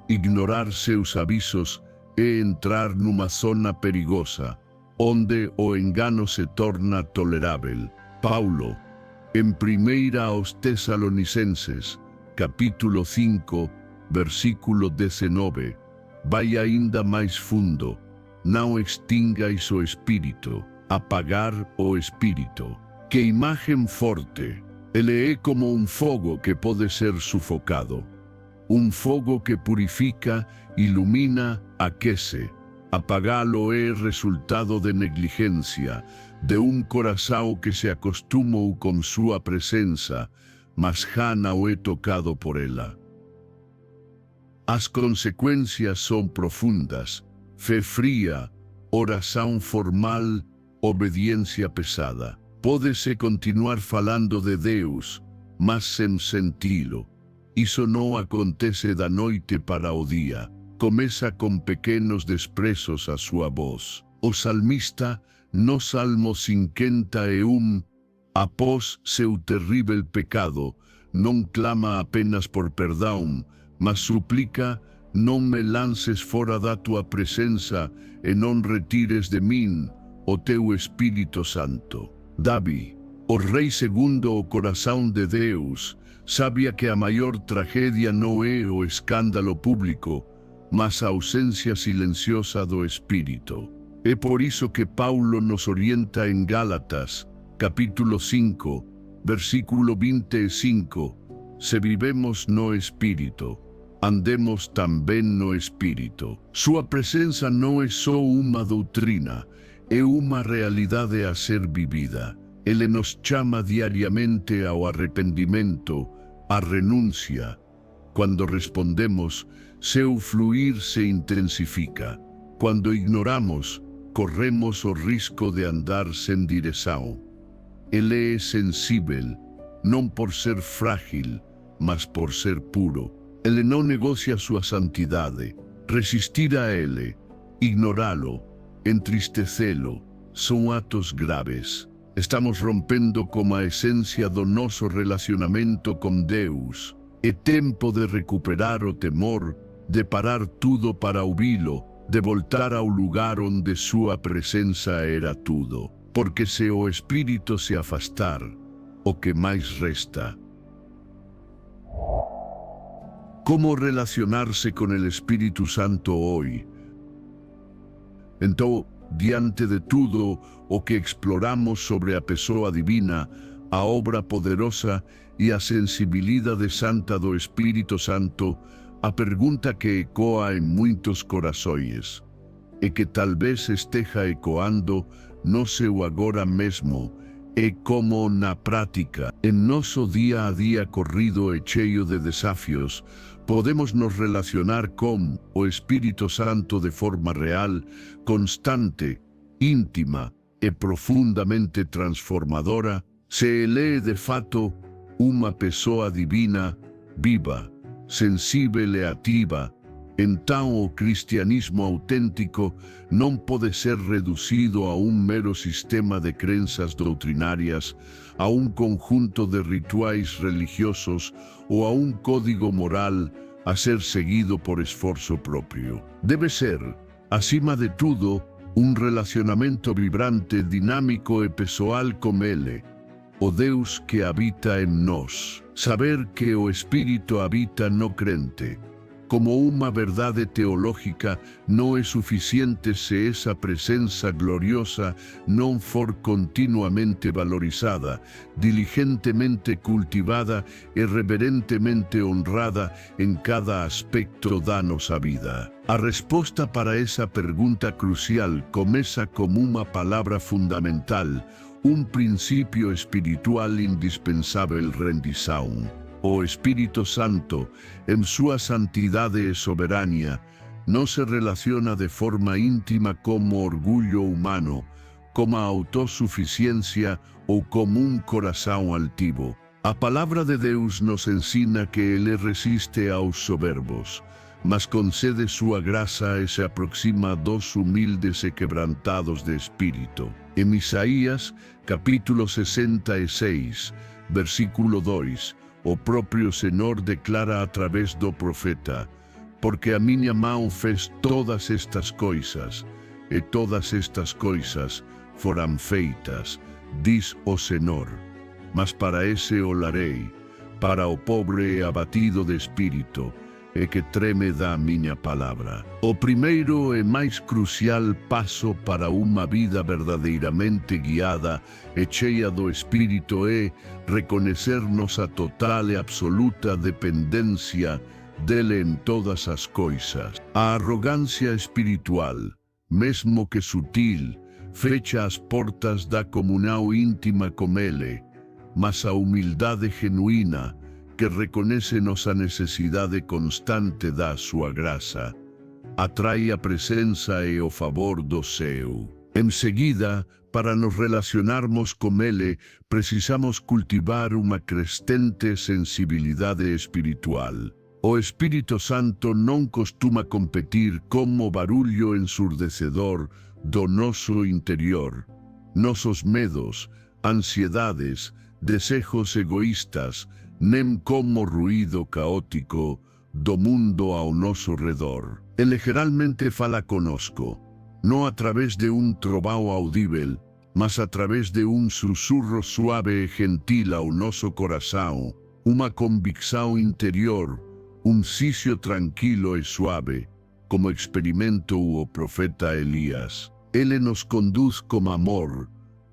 Ignorar seus avisos é entrar numa zona perigosa, onde o engano se torna tolerável. Paulo, em 1 aos Tessalonicenses, capítulo 5, versículo 19, vai ainda mais fundo: não extingais o Espírito, apagar o Espírito. Que imagem forte! Ele é como fogo que pode ser sufocado. Fogo que purifica, ilumina, aquece. Apagá-lo é resultado de negligência, de coração que se acostumou com sua presença, mas já não é tocado por ela. As consequências são profundas: fé fria, oração formal, obediência pesada. Pode-se continuar falando de Deus, mas sem senti-lo. Isso não acontece da noite para o dia. Começa com pequenos desprezos a sua voz. O salmista No Salmo 51, após seu terrível pecado, non clama apenas por perdão, mas suplica, non me lances fora da tua presença e non retires de min o teu Espírito Santo. Davi, o rei segundo o coração de Deus, sabia que a maior tragedia non é o escándalo público, mas a ausencia silenciosa do Espírito. É por iso que Paulo nos orienta en Gálatas, capítulo 5, versículo 25, se vivemos no Espírito, andemos tamén no Espírito. Súa presença non é só unha doutrina, é unha realidade a ser vivida. Ele nos chama diariamente ao arrependimento, a renuncia. Cuando respondemos, seu fluir se intensifica. Cuando ignoramos, corremos o risco de andar sen direção. Ele é sensível, non por ser frágil, mas por ser puro. Ele non negocia súa santidade. Resistir a ele, ignoralo, entristecelo, son atos graves. Estamos rompendo como a esencia do noso relacionamento con Deus. É tempo de recuperar o temor, de parar tudo para ouvi-lo, de voltar ao lugar onde súa presença era tudo. Porque se o Espírito se afastar, o que máis resta. Como relacionarse con el Espírito Santo hoy? Então, diante de tudo o que exploramos sobre a pessoa divina, a obra poderosa e a sensibilidade santa do Espírito Santo, a pergunta que ecoa en muitos corações e que talvez esteja ecoando no seu agora mesmo é como na prática, en noso día a día corrido e cheio de desafios, podemos nos relacionar con o Espírito Santo de forma real, constante, íntima e profundamente transformadora, se ele é de fato unha pessoa divina, viva, sensível e ativa. Então o cristianismo auténtico non pode ser reducido a un mero sistema de crenças doutrinárias, a un conjunto de rituais religiosos ou a un código moral a ser seguido por esforzo propio. Debe ser, acima de tudo, un relacionamento vibrante, dinámico e pessoal con ele, o Deus que habita en nós. Saber que o Espírito habita no crente, como uma verdade teológica, não é suficiente se essa presença gloriosa não for continuamente valorizada, diligentemente cultivada e reverentemente honrada em cada aspecto da nossa vida. A resposta para essa pergunta crucial começa com uma palavra fundamental, um princípio espiritual indispensável: rendição. O Espírito Santo, en súa santidade e soberania, non se relaciona de forma íntima como orgullo humano, como a autosuficiencia ou como un corazón altivo. A palabra de Deus nos ensina que ele resiste aos soberbos, mas concede súa graça e se aproxima dos humildes e quebrantados de espírito. En Isaías, capítulo 66, versículo 2, o propio Senhor declara a través do profeta: porque a miña mão fez todas estas coisas, e todas estas coisas foran feitas, diz o Senhor. Mas para ese olarei, para o pobre e abatido de espírito, e que treme da miña palabra. O primeiro e máis crucial paso para unha vida verdadeiramente guiada e cheia do Espírito é reconocernos a total e absoluta dependencia dele en todas as coisas. A arrogancia espiritual, mesmo que sutil, fecha as portas da comunhão íntima con ele, mas a humildade genuína, que reconoce nosa necesidade constante da súa graça, atrai a presença e o favor do seu. En seguida, para nos relacionarmos con ele, precisamos cultivar unha crescente sensibilidade espiritual. O Espírito Santo non costuma competir como barullo ensurdecedor do noso interior. nosos medos, ansiedades, desejos egoístas, nem como ruído caótico do mundo ao noso redor. Ele geralmente fala conosco, no a través de un trovao audível, mas a través de un susurro suave e gentil ao noso coração, uma convicção interior, un sicio tranquilo e suave, como experimentou o profeta Elías. Ele nos conduz com amor,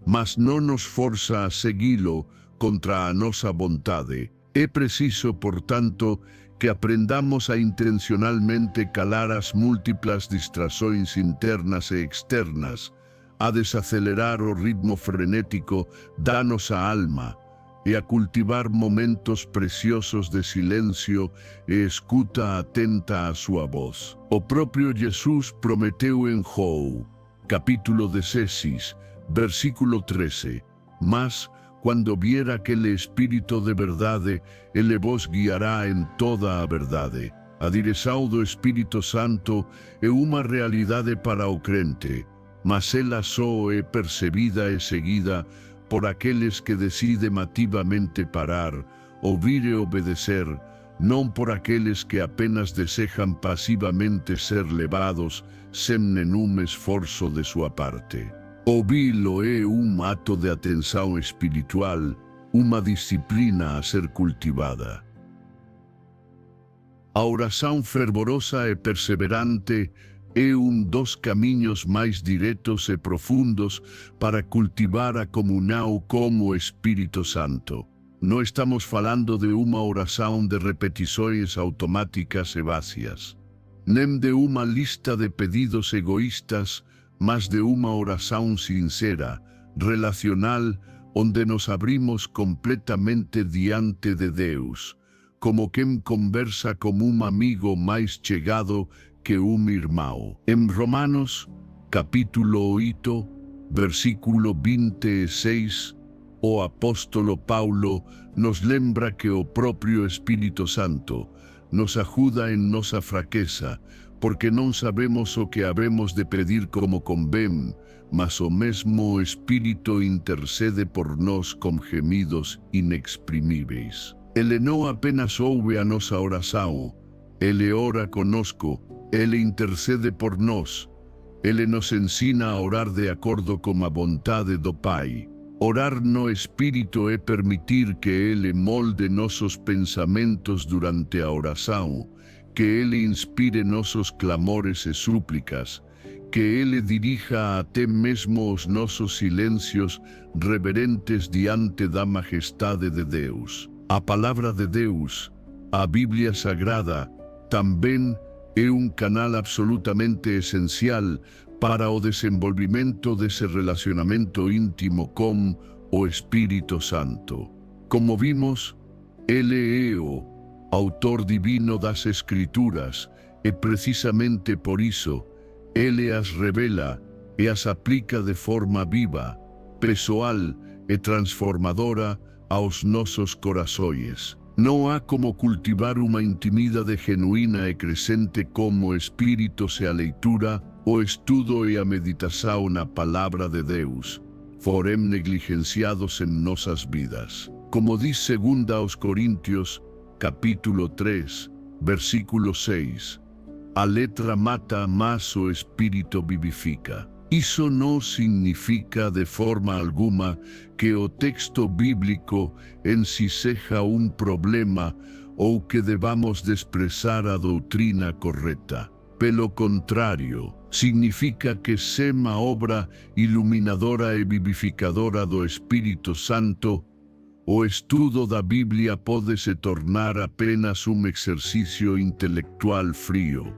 mas não nos força a segui-lo contra a nossa vontade. É preciso, portanto, que aprendamos a intencionalmente calar as múltiplas distrações internas e externas, a desacelerar o ritmo frenético da nossa alma e a cultivar momentos preciosos de silêncio e escuta atenta à sua voz. O próprio Jesus prometeu em João, capítulo 16, versículo 13, mas quando vier aquele Espírito de verdade, ele vos guiará em toda a verdade. A direção do Espírito Santo é uma realidade para o crente, mas ela só é percebida e seguida por aqueles que decidem ativamente parar, ouvir e obedecer, não por aqueles que apenas desejam passivamente ser levados sem nenhum esforço de sua parte. Ouvi-lo é um ato de atenção espiritual, uma disciplina a ser cultivada. A oração fervorosa e perseverante é um dos caminhos mais diretos e profundos para cultivar a comunhão com o Espírito Santo. Não estamos falando de uma oração de repetições automáticas e vázias, nem de uma lista de pedidos egoístas, mas de uma oração sincera, relacional, onde nos abrimos completamente diante de Deus, como quem conversa com um amigo mais chegado que um irmão. Em Romanos, capítulo 8, versículo 26, o apóstolo Paulo nos lembra que o próprio Espírito Santo nos ajuda em nossa fraqueza, porque não sabemos o que havemos de pedir como convém, mas o mesmo Espírito intercede por nós com gemidos inexprimíveis. Ele não apenas ouve a nossa oração, ele ora conosco, ele intercede por nós, ele nos ensina a orar de acordo com a vontade do Pai. Orar no Espírito é permitir que ele molde nossos pensamentos durante a oração, que ele inspire nossos clamores e súplicas, que ele dirija até mesmo os nossos silêncios reverentes diante da majestade de Deus. A palavra de Deus, a Bíblia Sagrada, também é um canal absolutamente essencial para o desenvolvimento desse relacionamento íntimo com o Espírito Santo. Como vimos, ele é o autor divino das Escrituras, e precisamente por isso, ele as revela e as aplica de forma viva, pessoal e transformadora aos nossos corações. Não há como cultivar uma intimidade genuína e crescente como o Espírito se a leitura, o estudo e a meditação na Palavra de Deus forem negligenciados em nossas vidas. Como diz 2 aos Coríntios, capítulo 3, versículo 6, a letra mata, mas o Espírito vivifica. Isso não significa de forma alguma que o texto bíblico em si seja um problema ou que devamos desprezar a doutrina correta. Pelo contrário, significa que sem a obra iluminadora e vivificadora do Espírito Santo, o estudo da Bíblia pode se tornar apenas um exercício intelectual frio,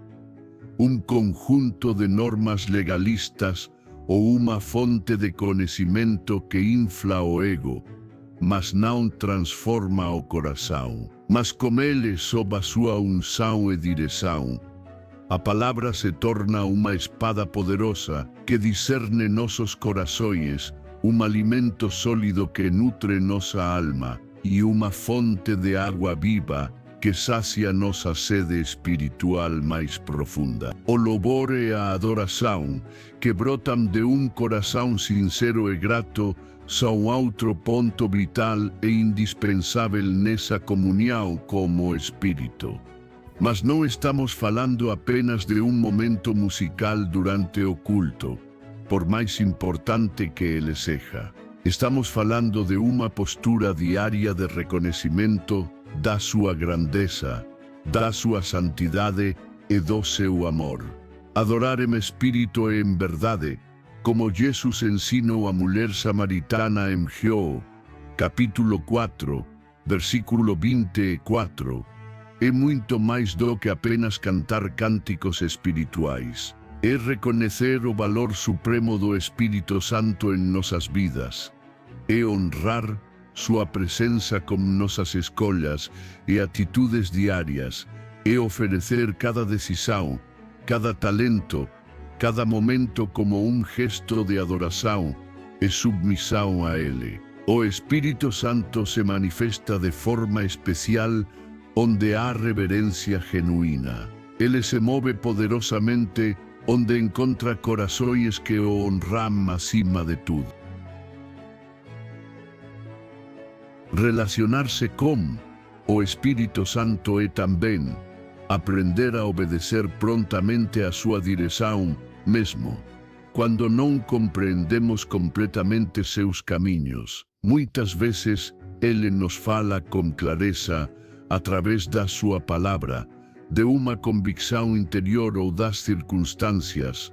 um conjunto de normas legalistas ou uma fonte de conhecimento que infla o ego, mas não transforma o coração. Mas com ele, sob a sua unção e direção, a palavra se torna uma espada poderosa que discerne nossos corações, um alimento sólido que nutre nossa alma e uma fonte de água viva que sacia nossa sede espiritual mais profunda. O louvor e a adoração, que brotam de coração sincero e grato, são outro ponto vital e indispensável nessa comunhão como o Espírito. Mas não estamos falando apenas de momento musical durante o culto, por mais importante que ele seja. Estamos falando de uma postura diária de reconhecimento da sua grandeza, da sua santidade e do seu amor. Adorar em espírito e em verdade, como Jesus ensinou a mulher samaritana em João, capítulo 4, versículo 24, é muito mais do que apenas cantar cânticos espirituais. É reconhecer o valor supremo do Espírito Santo em nossas vidas. É honrar sua presença como nossas escolhas e atitudes diárias. É oferecer cada decisão, cada talento, cada momento como gesto de adoração e submissão a Ele. O Espírito Santo se manifesta de forma especial onde há reverência genuína. Ele se move poderosamente onde encontra corações que o honram acima de tudo. Relacionar-se com o Espírito Santo é também aprender a obedecer prontamente a sua direção, mesmo quando não compreendemos completamente seus caminhos. Muitas vezes ele nos fala com clareza através da sua palavra, de uma convicção interior ou das circunstâncias,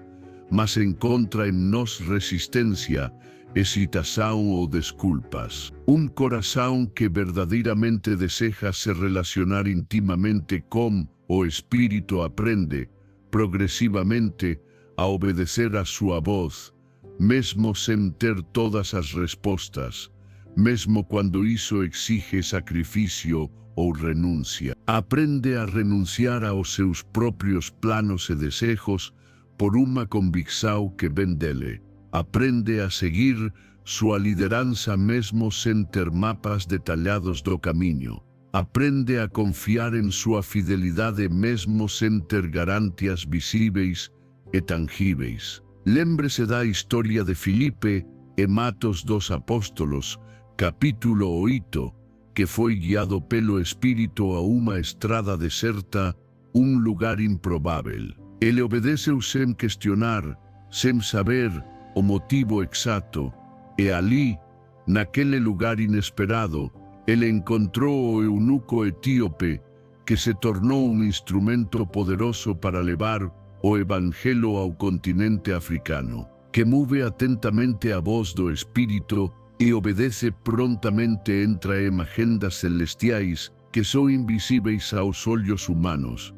mas encontra em nós resistência, hesitação ou desculpas. Coração que verdadeiramente deseja se relacionar intimamente com o Espírito aprende, progressivamente, a obedecer a sua voz, mesmo sem ter todas as respostas, mesmo quando isso exige sacrifício ou renúncia. Aprende a renunciar aos seus próprios planos e desejos por uma convicção que vem dele. Aprende a seguir sua liderança mesmo sem ter mapas detalhados do caminho. Aprende a confiar em sua fidelidade mesmo sem ter garantias visíveis e tangíveis. Lembre-se da história de Filipe em Atos dos Apóstolos, capítulo 8, que foi guiado pelo Espírito a uma estrada deserta, lugar improvável. Ele obedeceu sem questionar, sem saber o motivo exato, e ali, naquele lugar inesperado, ele encontrou o eunuco etíope, que se tornou instrumento poderoso para levar o Evangelho ao continente africano, que move atentamente a voz do Espírito e obedece prontamente entra em agendas celestiais que são invisíveis aos olhos humanos,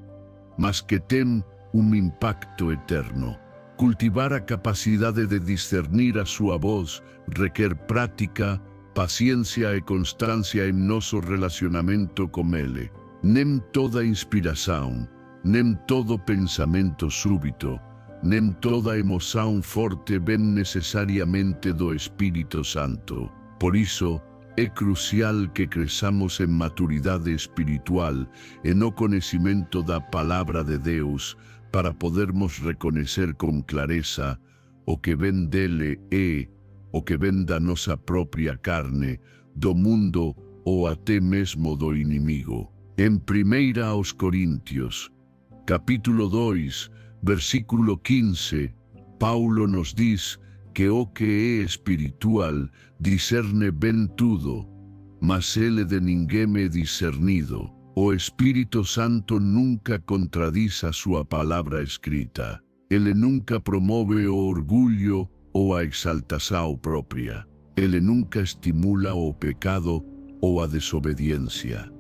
mas que têm impacto eterno. Cultivar a capacidade de discernir a sua voz requer prática, paciência e constância em nosso relacionamento com Ele. Nem toda inspiração, nem todo pensamento súbito, nem toda emoção forte vem necessariamente do Espírito Santo. Por isso, é crucial que cresçamos em maturidade espiritual e no conhecimento da Palavra de Deus para podermos reconhecer com clareza o que vem dele e o que vem da nossa própria carne, do mundo ou até mesmo do inimigo. Em 1 aos Coríntios, capítulo 2, versículo 15, Paulo nos diz que o que é espiritual discerne bem tudo, mas ele de ninguém é discernido. O Espírito Santo nunca contradiz a sua palavra escrita. Ele nunca promove o orgulho ou a exaltação própria. Ele nunca estimula o pecado ou a desobediência.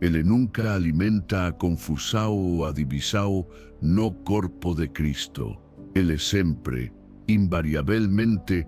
Ele nunca alimenta a confusão ou a divisão no corpo de Cristo. Ele sempre, invariavelmente,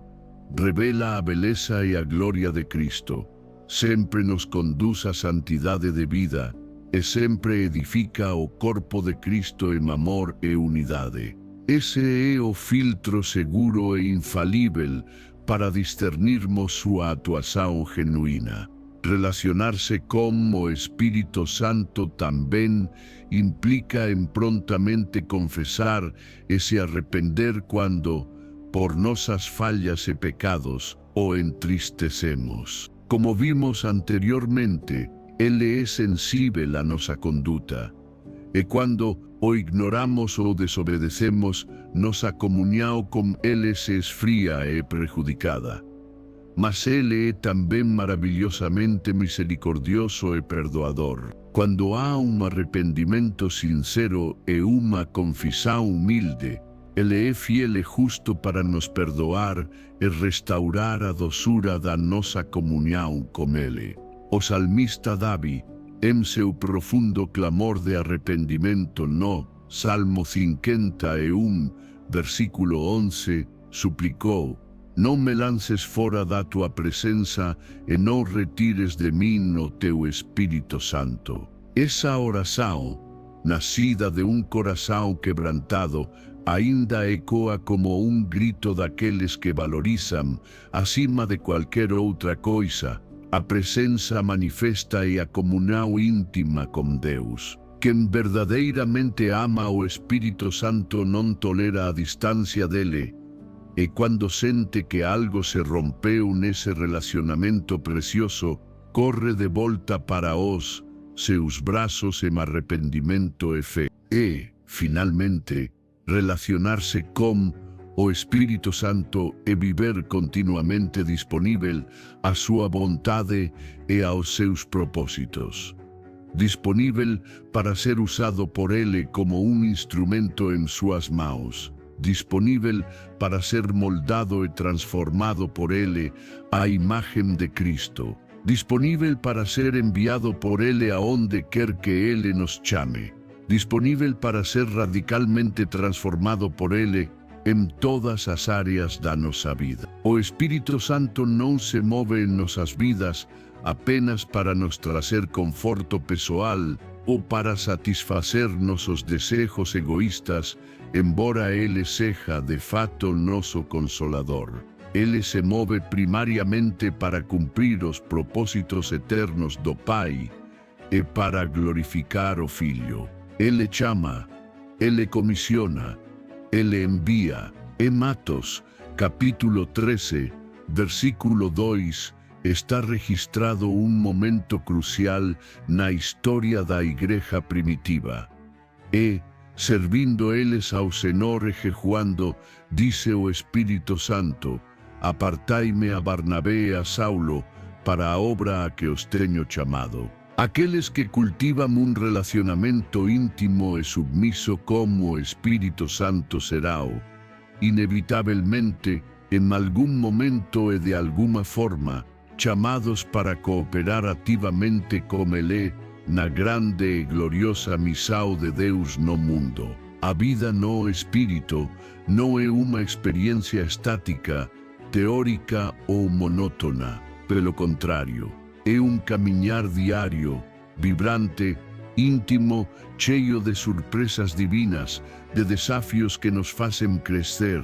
revela a beleza e a glória de Cristo. Sempre nos conduz à santidade de vida e sempre edifica o corpo de Cristo em amor e unidade. Esse é o filtro seguro e infalível para discernirmos sua atuação genuína. Relacionarse con o Espíritu Santo también implica en prontamente confesar y se arrepender cuando, por nuestras fallas y pecados, o entristecemos. Como vimos anteriormente, Él es sensible a nuestra conducta. Y cuando o ignoramos o desobedecemos, nuestra comunión con Él es fría y perjudicada. Mas Él es también maravillosamente misericordioso y perdoador. Cuando hay un arrepentimiento sincero y una confesión humilde, Él es fiel y justo para nos perdoar y restaurar a dosura da nossa comunión con Él. O salmista David, en seu profundo clamor de arrepentimiento no, Salmo 51, versículo 11, suplicó: «No me lances fora da tua presença e no retires de mí o teu Espíritu Santo». Esa oración, nacida de un corazón quebrantado, ainda ecoa como un grito daqueles que valorizan, acima de cualquier outra coisa, a presença manifesta e a comunhão íntima com Deus. Quem verdadeiramente ama o Espírito Santo não tolera a distância dele, e quando sente que algo se rompeu nesse relacionamento precioso, corre de volta para os seus braços em arrependimento e fé. E, finalmente, relacionarse con o Espíritu Santo e viver continuamente disponível a sua vontade e aos seus propósitos. Disponível para ser usado por Ele como un instrumento en suas mãos. Disponível para ser moldado e transformado por Ele à imagen de Cristo. Disponível para ser enviado por Ele aonde quer que Ele nos chame. Disponível para ser radicalmente transformado por Ele en todas as áreas da nossa vida. O Espírito Santo não se move en nossas vidas apenas para nos trazer conforto pessoal ou para satisfacer nossos desejos egoístas, embora Ele seja de fato nosso consolador. Ele se move primariamente para cumprir os propósitos eternos do Pai e para glorificar o Filho. Ele chama, Ele comisiona, Ele envía. En Matos, capítulo 13, versículo 2, está registrado un momento crucial na historia da igreja primitiva. E, servindo eles ao Senhor e jejuando, dice o Espírito Santo: «Apartai-me a Barnabé e a Saulo para a obra a que os teño chamado». Aqueles que cultivan un relacionamento íntimo e submiso como o Espírito Santo será, inevitavelmente, en algún momento e de alguma forma, chamados para cooperar activamente com Ele na grande e gloriosa missão de Deus no mundo. A vida no Espírito não é uma experiência estática, teórica ou monótona. Pelo contrário, é un camiñar diario, vibrante, íntimo, cheio de sorpresas divinas, de desafios que nos facen crecer,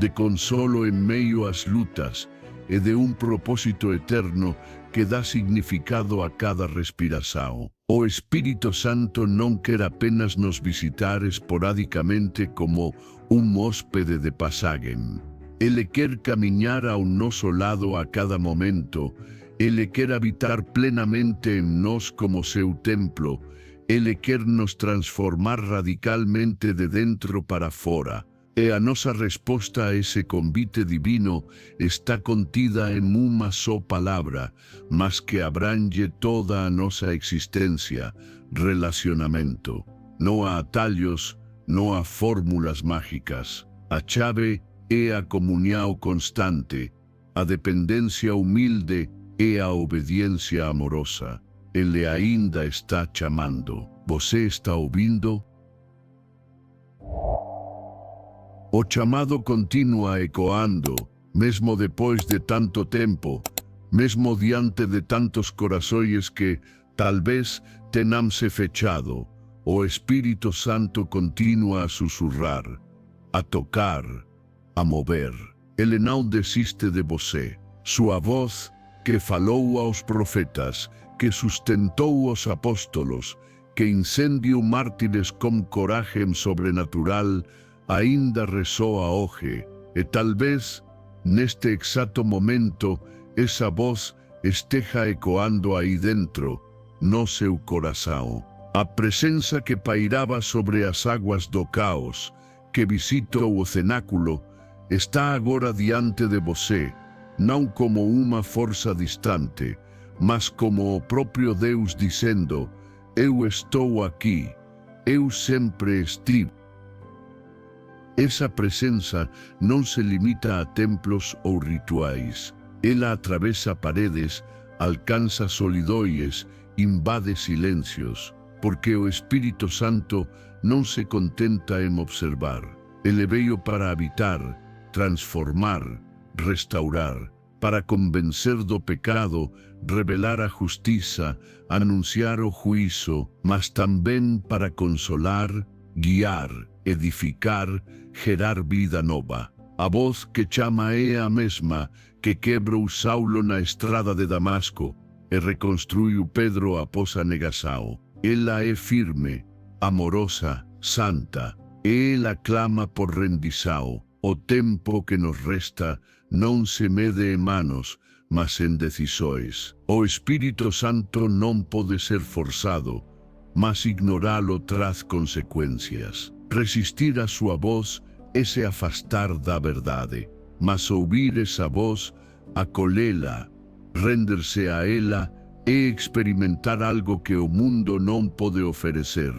de consolo en meio ás lutas e de un propósito eterno que dá significado a cada respiração. O Espírito Santo non quer apenas nos visitar esporádicamente como un hóspede de pasagen. Ele quer camiñar ao noso lado a cada momento. Ele quer habitar plenamente en nós como seu templo. Ele quer nos transformar radicalmente de dentro para fora. E a nosa resposta a ese convite divino está contida en unha só palabra, mas que abrange toda a nosa existencia: relacionamento. Non há atallos, non há fórmulas mágicas. A chave é a comunión constante, a dependencia humilde e a obediencia amorosa. Ele ainda está chamando. Você está ouvindo? O chamado continua ecoando, mesmo depois de tanto tempo, mesmo diante de tantos corações que, talvez, tenham-se fechado. O Espírito Santo continua a sussurrar, a tocar, a mover. Ele não desiste de você. Sua voz que falou aos profetas, que sustentou os apóstolos, que incendiu mártires com coragem sobrenatural, ainda resoa hoje, e talvez, neste exato momento, essa voz esteja ecoando aí dentro, no seu coração. A presença que pairava sobre as águas do caos, que visitou o cenáculo, está agora diante de você, não como uma força distante, mas como o próprio Deus dizendo: eu estou aqui, eu sempre estive. Essa presença não se limita a templos ou rituais. Ela atravessa paredes, alcança solidões, invade silêncios, porque o Espírito Santo não se contenta em observar. Ele veio para habitar, transformar, restaurar, para convencer do pecado, revelar a justiça, anunciar o juízo, mas também para consolar, guiar, edificar, gerar vida nova. A voz que chama é a mesma que quebrou Saulo na estrada de Damasco e reconstruiu Pedro após a negação. Ela é firme, amorosa, santa. Ela clama por rendição. O tempo que nos resta não se mede em manos, mas em decisões. O Espírito Santo não pode ser forçado, mas ignorá-lo traz consequências. Resistir a sua voz é se afastar da verdade, mas ouvir essa voz, acolhê-la, render-se a ela, é experimentar algo que o mundo não pode oferecer.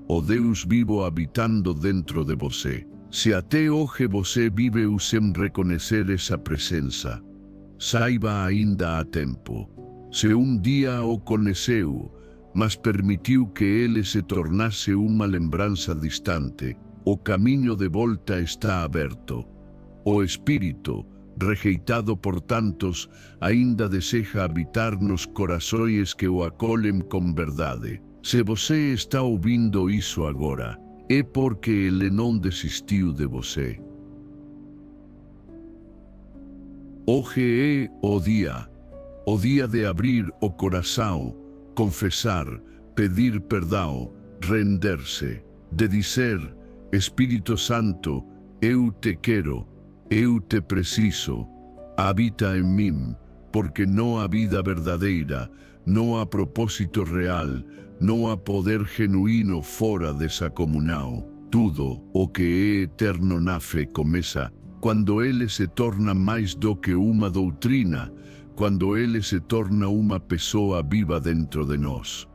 O Deus vivo habitando dentro de você. Se até hoje você viveu sem reconhecer essa presença, saiba ainda há tempo. Se um dia o conheceu, mas permitiu que ele se tornasse uma lembrança distante, o caminho de volta está aberto. O Espírito, rejeitado por tantos, ainda deseja habitar nos corações que o acolhem com verdade. Se você está ouvindo isso agora, é porque ele não desistiu de você. Hoje é o dia de abrir o coração, confessar, pedir perdão, render-se, de dizer: Espírito Santo, eu te quero, eu te preciso, habita em mim, porque não há vida verdadeira, não há propósito real, não há poder genuíno fora dessa comunhão. Tudo o que é eterno na fé começa quando ele se torna mais do que uma doutrina, quando ele se torna uma pessoa viva dentro de nós.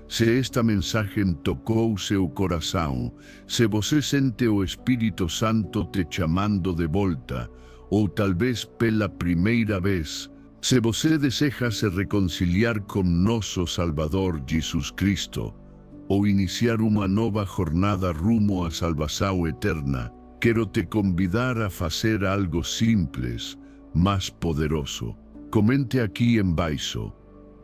Se esta mensagem tocou seu coração, se você sente o Espírito Santo te chamando de volta, ou talvez pela primeira vez, se você deseja se reconciliar com nosso Salvador Jesus Cristo, ou iniciar uma nova jornada rumo à salvação eterna, quero te convidar a fazer algo simples, mas poderoso. Comente aqui embaixo: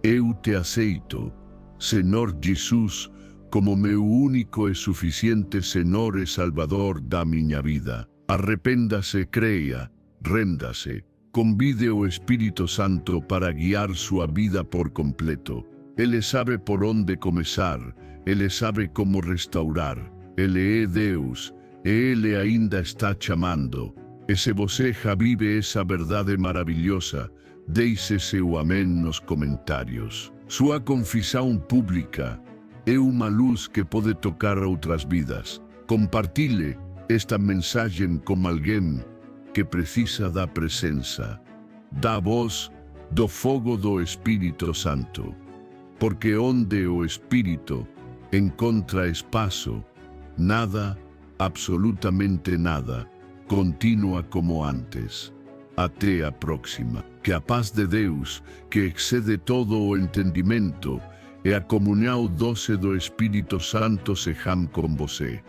eu te aceito, Senhor Jesus, como meu único e suficiente Senhor e Salvador da minha vida. Arrependa-se, creia, renda-se. Convide o Espírito Santo para guiar sua vida por completo. Ele sabe por onde começar, ele sabe como restaurar. Ele é Deus, e ele ainda está chamando. E se você já vive essa verdade maravilhosa, deixe seu amém nos comentários. Sua confissão pública é uma luz que pode tocar outras vidas. Compartilhe esta mensagem com alguém que precisa da presença, da voz, do fogo do Espírito Santo. Porque onde o Espírito encontra espaço, nada, absolutamente nada, continua como antes. Até a próxima. Que a paz de Deus, que excede todo o entendimento, e a comunhão doce do Espírito Santo sejam com você.